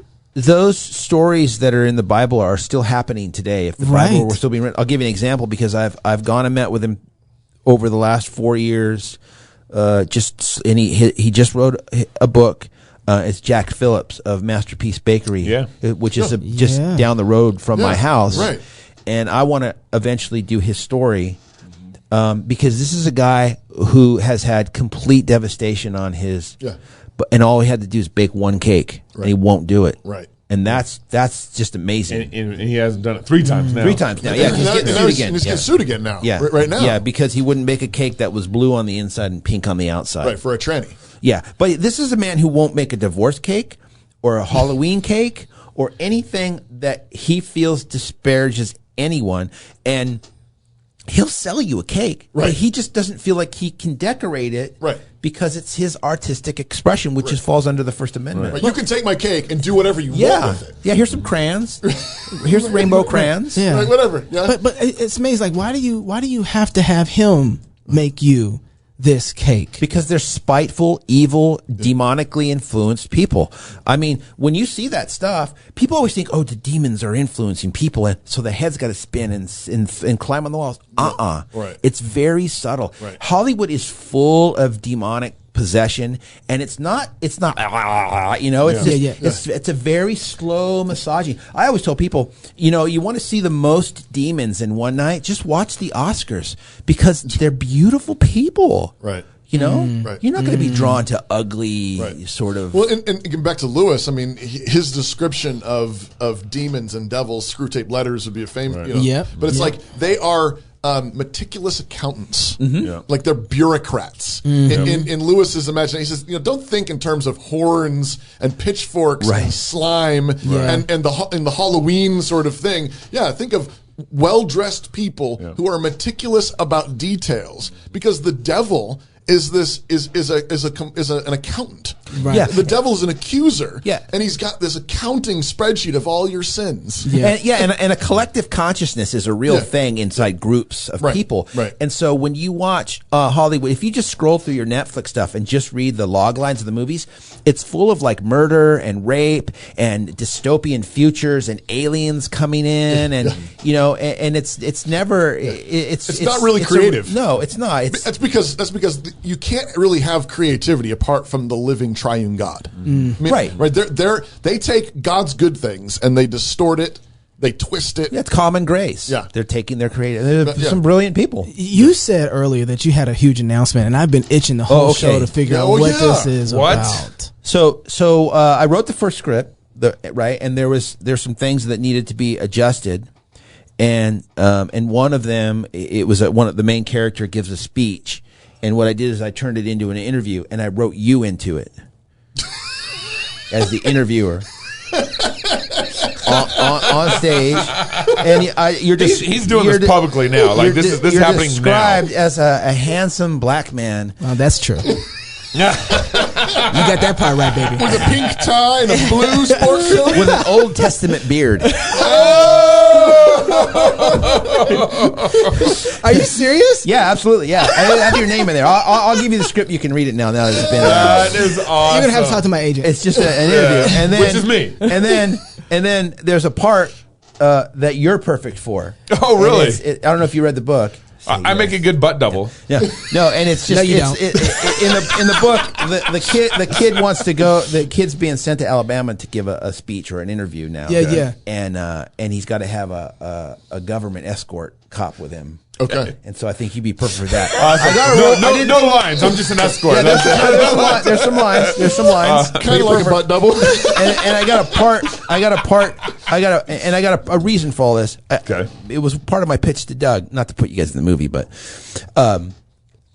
stories that are in the Bible are still happening today. If the Bible were still being written, I'll give you an example, because I've gone and met with him over the last 4 years. And he just wrote a book. It's Jack Phillips of Masterpiece Bakery, which is just down the road from my house. Right. And I want to eventually do his story, because this is a guy who has had complete devastation on his. Yeah. And all he had to do is bake one cake, and he won't do it. Right. And that's just amazing. And he hasn't done it 3 times now. 3 times now. Yeah, he's getting sued again. He's getting sued again now. Yeah. Right now. Yeah, because he wouldn't make a cake that was blue on the inside and pink on the outside. Right, for a tranny. Yeah, but this is a man who won't make a divorce cake or a Halloween cake or anything that he feels disparages anyone. And he'll sell you a cake, Right. but he just doesn't feel like he can decorate it, Right. because it's his artistic expression, which just falls under the First Amendment. Right. You can take my cake and do whatever you want Yeah, with it. yeah. Here's some crayons. Here's rainbow crayons. Yeah. Right, whatever. Yeah. But it's amazing. Like, why do you have to have him make you this cake? Because they're spiteful, evil, demonically influenced people. I mean, when you see that stuff, people always think, oh, the demons are influencing people, and so the head's got to spin and climb on the walls. Right. It's very subtle. Right. Hollywood is full of demonic possession, and it's not it's just, it's a very slow massaging. I always tell people, you want to see the most demons in one night, just watch the Oscars, because they're beautiful people. Right. Right. You're not going to be drawn to ugly sort of. Well, and getting back to Lewis, I mean, his description of demons and devils, Screwtape Letters would be a famous. Yep. But it's like they are meticulous accountants, like they're bureaucrats. In Lewis's imagination, he says, don't think in terms of horns and pitchforks and slime and the Halloween sort of thing. Yeah, think of well-dressed people who are meticulous about details, because the devil is an accountant. Right. Yeah. The devil is an accuser. Yeah. And he's got this accounting spreadsheet of all your sins. Yeah. And a collective consciousness is a real thing inside groups of people. Right. And so when you watch Hollywood, if you just scroll through your Netflix stuff and just read the log lines of the movies, it's full of like murder and rape and dystopian futures and aliens coming in, and and it's never it's not really creative. No, it's not. That's because you can't really have creativity apart from the living triune God. I mean, Right. They take God's good things and they distort it, they twist it. Yeah, it's common grace. Yeah. They're taking their creative. They're some brilliant people. You said earlier that you had a huge announcement, and I've been itching the whole show to figure out what this is about. So I wrote the first script, and there's some things that needed to be adjusted, and one of them, it was the main character gives a speech, and what I did is I turned it into an interview, and I wrote you into it as the interviewer. on stage, and he's doing this publicly now. Like this is happening described now. as a handsome black man. Oh, that's true. You got that part right, baby. With a pink tie and a blue sport coat. With an Old Testament beard. Are you serious? Yeah, absolutely. Yeah, I have your name in there. I'll give you the script. You can read it now. That it's been. That is awesome. You're gonna have to talk to my agent. It's just an interview, and then which is me. And then there's a part that you're perfect for. Oh, really? I don't know if you read the book. I make a good butt double. Yeah, no, and it's just in the book. The kid wants to go. The kid's being sent to Alabama to give a speech or an interview now. Yeah. And he's got to have a government escort cop with him. Okay. And so I think he'd be perfect for that. No lines. I'm just an escort. Yeah, there's some lines. There's some lines. Kind of like a butt double. And I got a reason for all this. Okay. It was part of my pitch to Doug, not to put you guys in the movie, but I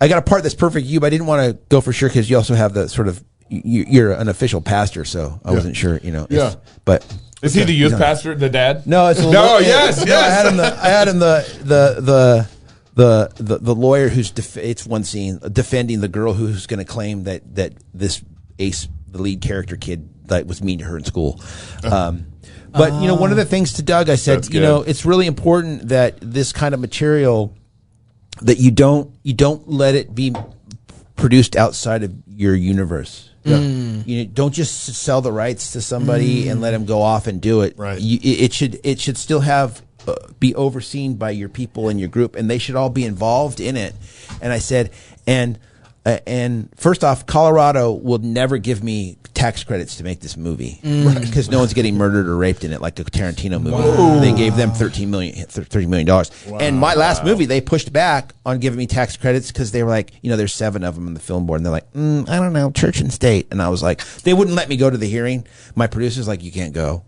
got a part that's perfect for you, but I didn't want to go for sure because you also have the sort of you're an official pastor, so I wasn't sure, but. Is he the youth pastor, the dad? No, it's yes. I had him the lawyer who's it's one scene defending the girl who's going to claim that this Ace, the lead character kid, that was mean to her in school. But one of the things to Doug, I said, it's really important that this kind of material that you don't let it be produced outside of your universe. Yeah. Don't just sell the rights to somebody and let them go off and do it. Right. It should still have be overseen by your people in your group, and they should all be involved in it. And I said, and first off, Colorado will never give me tax credits to make this movie because no one's getting murdered or raped in it like a Tarantino movie. Wow. They gave them $30 million. Wow. And my last movie, they pushed back on giving me tax credits because they were like, there's 7 of them in the film board, and they're like, I don't know, church and state. And I was like, they wouldn't let me go to the hearing. My producer's like, you can't go.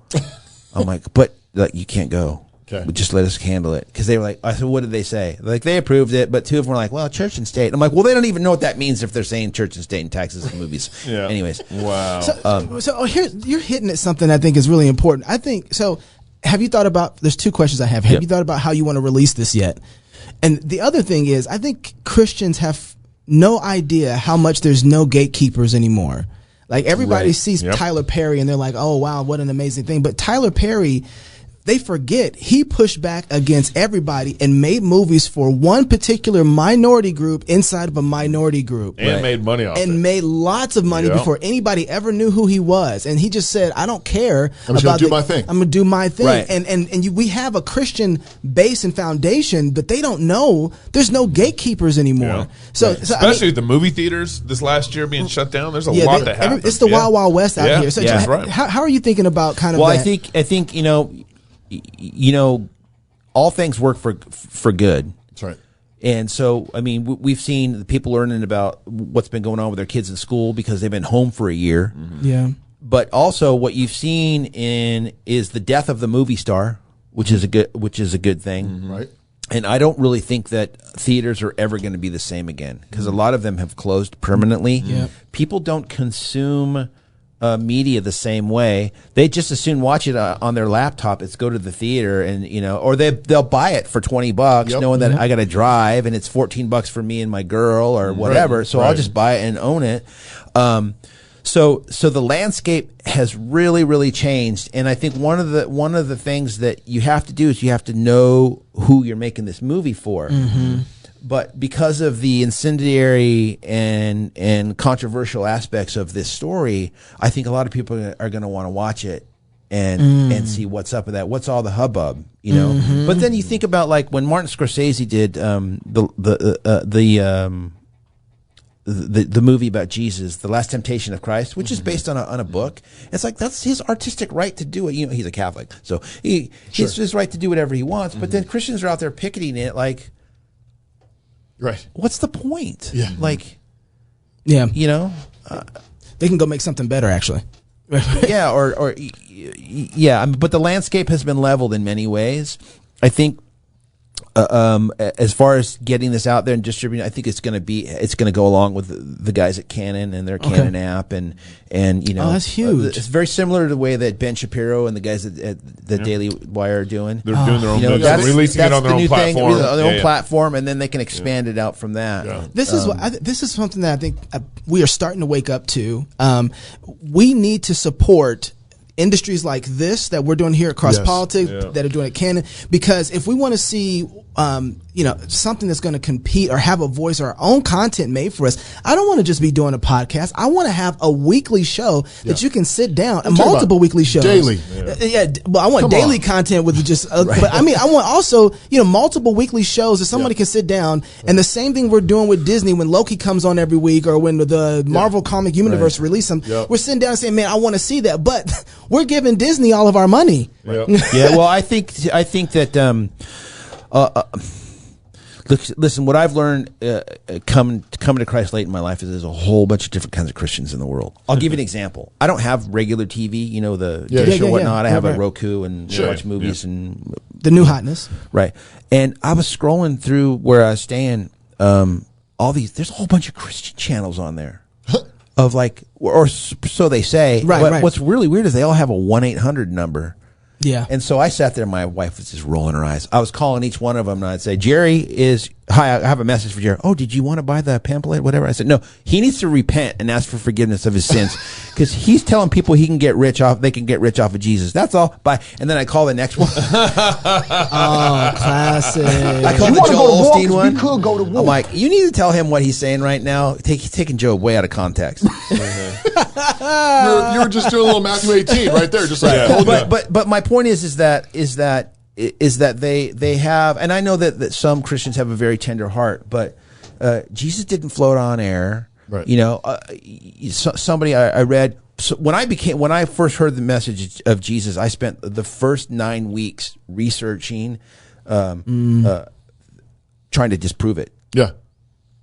I'm like, but you can't go. Okay. Just let us handle it. Because they were like, I said, what did they say? Like, they approved it, but 2 of them were like, well, church and state. I'm like, well, they don't even know what that means if they're saying church and state and taxes and movies. Yeah. Anyways. Wow. So here, you're hitting at something I think is really important. I think, so have you thought about, there's 2 questions I have. Have you thought about how you want to release this yet? And the other thing is, I think Christians have no idea how much there's no gatekeepers anymore. Like everybody sees Tyler Perry and they're like, oh wow, what an amazing thing. But Tyler Perry, they forget he pushed back against everybody and made movies for one particular minority group inside of a minority group. And made money off it. And made lots of money before anybody ever knew who he was. And he just said, I don't care. I'm just going to do my thing. I'm going to do my thing. Right. And we have a Christian base and foundation, but they don't know there's no gatekeepers anymore. Yeah. So, especially the movie theaters this last year being shut down, there's a lot that happened. It's the Wild Wild West out here. So that's right. How are you thinking about kind of Well, that? I think all things work for good. That's right. And so, I mean, we've seen people learning about what's been going on with their kids in school because they've been home for a year. Mm-hmm. Yeah. But also, what you've seen is the death of the movie star, which is a good thing. Mm-hmm. Right. And I don't really think that theaters are ever going to be the same again because a lot of them have closed permanently. Yeah. People don't consume media the same way. They just as soon watch it on their laptop as go to the theater, and or they'll buy it for $20, knowing that I got to drive, and it's $14 for me and my girl or whatever. So I'll just buy it and own it. So the landscape has really, really changed, and I think one of the things that you have to do is you have to know who you're making this movie for. Mm-hmm. But because of the incendiary and controversial aspects of this story, I think a lot of people are going to want to watch it and see what's up with that. What's all the hubbub, Mm-hmm. But then you think about like when Martin Scorsese did the movie about Jesus, The Last Temptation of Christ, which is based on a book. It's like that's his artistic right to do it. He's a Catholic, so it's his right to do whatever he wants. But then Christians are out there picketing it like. Right. What's the point? Yeah. Like, they they can go make something better, actually. yeah, but the landscape has been leveled in many ways. I think as far as getting this out there and distributing, I think it's going to go along with the guys at Canon and their Canon app and that's huge. It's very similar to the way that Ben Shapiro and the guys at the Daily Wire are doing. They're doing their own movies, releasing it on their own platform. On their own platform, and then they can expand it out from that. Yeah. This is something that I think we are starting to wake up to. We need to support industries like this that we're doing here at Cross Politics, that are doing at Canon, because if we want to see something that's going to compete or have a voice or our own content made for us, I don't want to just be doing a podcast. I want to have a weekly show that you can sit down, and multiple weekly shows. Daily. But I want daily content with just but I mean I want also multiple weekly shows that somebody can sit down, and the same thing we're doing with Disney when Loki comes on every week or when the Marvel comic universe release them. We're sitting down and saying, man, I want to see that, but we're giving Disney all of our money. Well, I think that listen, what I've learned coming to Christ late in my life is there's a whole bunch of different kinds of Christians in the world. I'll give you an example. I don't have regular TV, the dish or whatnot. I have a Roku and watch movies and the new hotness. Right. And I was scrolling through where I was staying. There's a whole bunch of Christian channels on there. Of like, or so they say. Right. What's really weird is they all have a 1-800 number. Yeah. And so I sat there, my wife was just rolling her eyes. I was calling each one of them, and I'd say, hi, I have a message for Jerry. Oh, did you want to buy the pamphlet? Whatever. I said, no, he needs to repent and ask for forgiveness of his sins, because he's telling people they can get rich off of Jesus. That's all. Bye. And then I call the next one. Oh, classic. I call the Joel Osteen one. We could go to war. I'm like, you need to tell him what he's saying right now. He's taking Job way out of context. You were just doing a little Matthew 18 right there, just like. But my point is that they have, and I know that some Christians have a very tender heart, but Jesus didn't float on air. Right. Somebody I read. So when I first heard the message of Jesus, I spent the first 9 weeks researching, trying to disprove it. Yeah.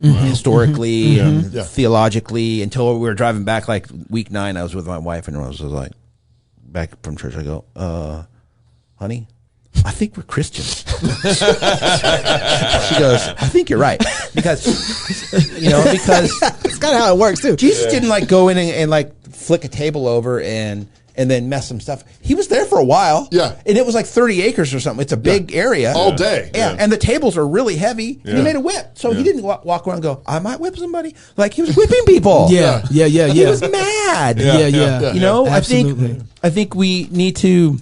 Historically and theologically, until we were driving back like week 9. I was with my wife, and I was like, back from church, I go, honey, I think we're Christians. She goes, I think you're right, because it's kind of how it works too. Jesus didn't like go in and like flick a table over and and then mess some stuff. He was there for a while. Yeah. And it was like 30 acres or something. It's a big area. All day. Yeah. And the tables are really heavy. And he made a whip. So he didn't walk around and go, I might whip somebody. Like, he was whipping people. Yeah. He was mad. Yeah. You know, Absolutely. I think we need to,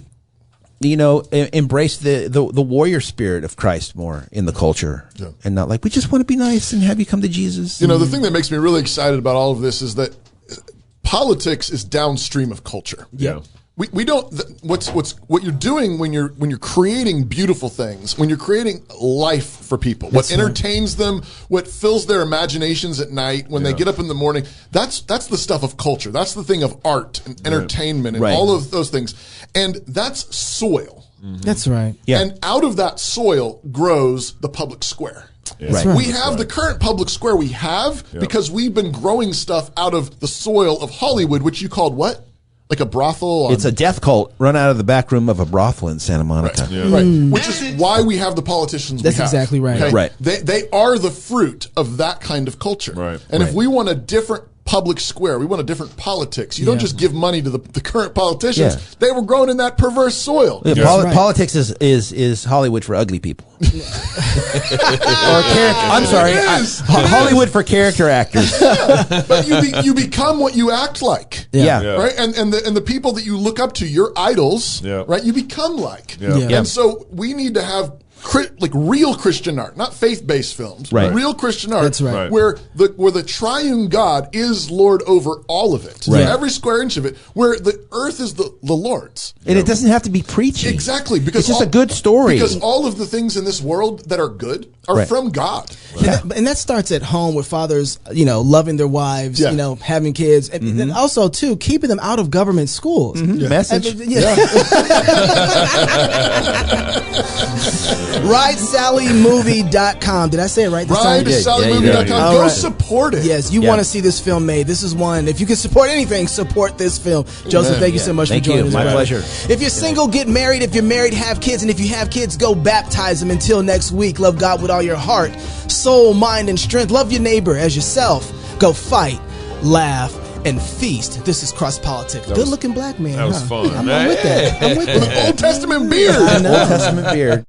you know, embrace the warrior spirit of Christ more in the culture. Yeah. And not like, we just want to be nice and have you come to Jesus. You know, the thing that makes me really excited about all of this is that politics is downstream of culture. Yeah. We don't what you're doing when you're creating beautiful things, when you're creating life for people, what entertains them, what fills their imaginations at night when they get up in the morning, that's the stuff of culture. That's the thing of art and entertainment and all of those things. And that's soil. Mm-hmm. That's right. Yeah. And out of that soil grows the public square. That's right. We have the current public square we have because we've been growing stuff out of the soil of Hollywood, which you called what? Like a brothel? It's a death cult run out of the back room of a brothel in Santa Monica. Right. Right. Which is why we have the politicians we have. That's exactly right. Okay? Right. They are the fruit of that kind of culture. Right. And if we want a different public square, we want a different politics. You don't just give money to the current politicians. Yeah. They were grown in that perverse soil. Yeah, politics is Hollywood for ugly people. I'm sorry, Hollywood for character actors. But you become what you act like. Yeah. Right? And the people that you look up to, your idols, right? You become like. And so we need to have like real Christian art, not faith-based films. Right. Real Christian art. That's right. Where the triune God is Lord over all of it. Right. Every square inch of it. Where the earth is the Lord's. And it doesn't have to be preachy. Exactly. Because it's just a good story. Because all of the things in this world that are good are from God. Right. And that starts at home with fathers, you know, loving their wives, you know, having kids. And then also, too, keeping them out of government schools. Message. RideSallyMovie.com. Did I say it right this time? RideSallyMovie.com. Go support it. Yes, you want to see this film made. This is one. If you can support anything, support this film. Joseph, thank you so much for joining us. My pleasure. If you're single, get married. If you're married, have kids. And if you have kids, go baptize them. Until next week, love God with all your heart, soul, mind, and strength. Love your neighbor as yourself. Go fight, laugh, and feast. This is Cross Politics. Good looking black man. That was fun. I'm with that. I'm with that. Old Testament beard. I know. Old Testament beard.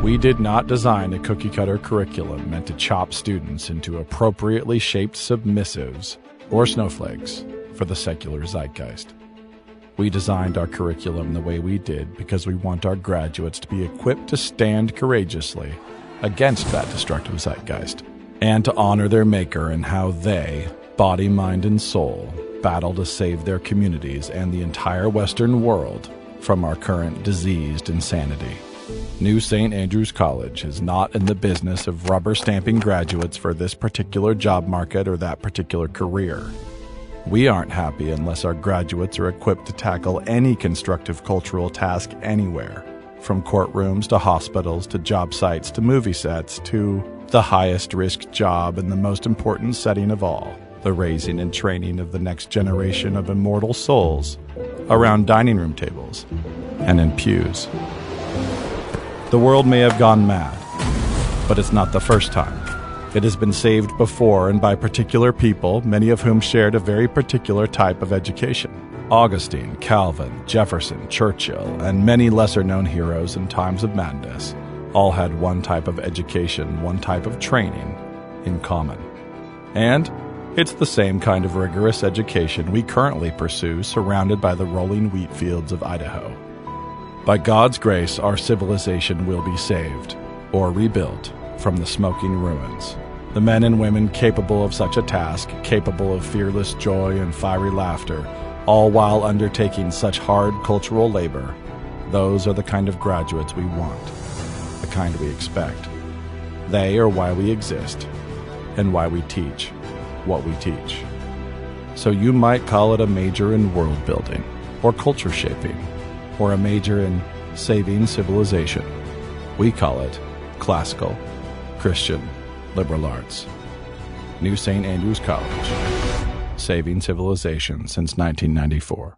We did not design a cookie-cutter curriculum meant to chop students into appropriately shaped submissives or snowflakes for the secular zeitgeist. We designed our curriculum the way we did because we want our graduates to be equipped to stand courageously against that destructive zeitgeist and to honor their maker and how they, body, mind, and soul, battle to save their communities and the entire Western world from our current diseased insanity. New St. Andrews College is not in the business of rubber stamping graduates for this particular job market or that particular career. We aren't happy unless our graduates are equipped to tackle any constructive cultural task anywhere, from courtrooms to hospitals to job sites to movie sets to the highest risk job and the most important setting of all, the raising and training of the next generation of immortal souls around dining room tables and in pews. The world may have gone mad, but it's not the first time. It has been saved before and by particular people, many of whom shared a very particular type of education. Augustine, Calvin, Jefferson, Churchill, and many lesser-known heroes in times of madness all had one type of education, one type of training in common. And it's the same kind of rigorous education we currently pursue surrounded by the rolling wheat fields of Idaho. By God's grace, our civilization will be saved, or rebuilt, from the smoking ruins. The men and women capable of such a task, capable of fearless joy and fiery laughter, all while undertaking such hard cultural labor, those are the kind of graduates we want, the kind we expect. They are why we exist, and why we teach what we teach. So you might call it a major in world building, or culture shaping, or a major in saving civilization. We call it classical Christian liberal arts. New St. Andrews College, saving civilization since 1994.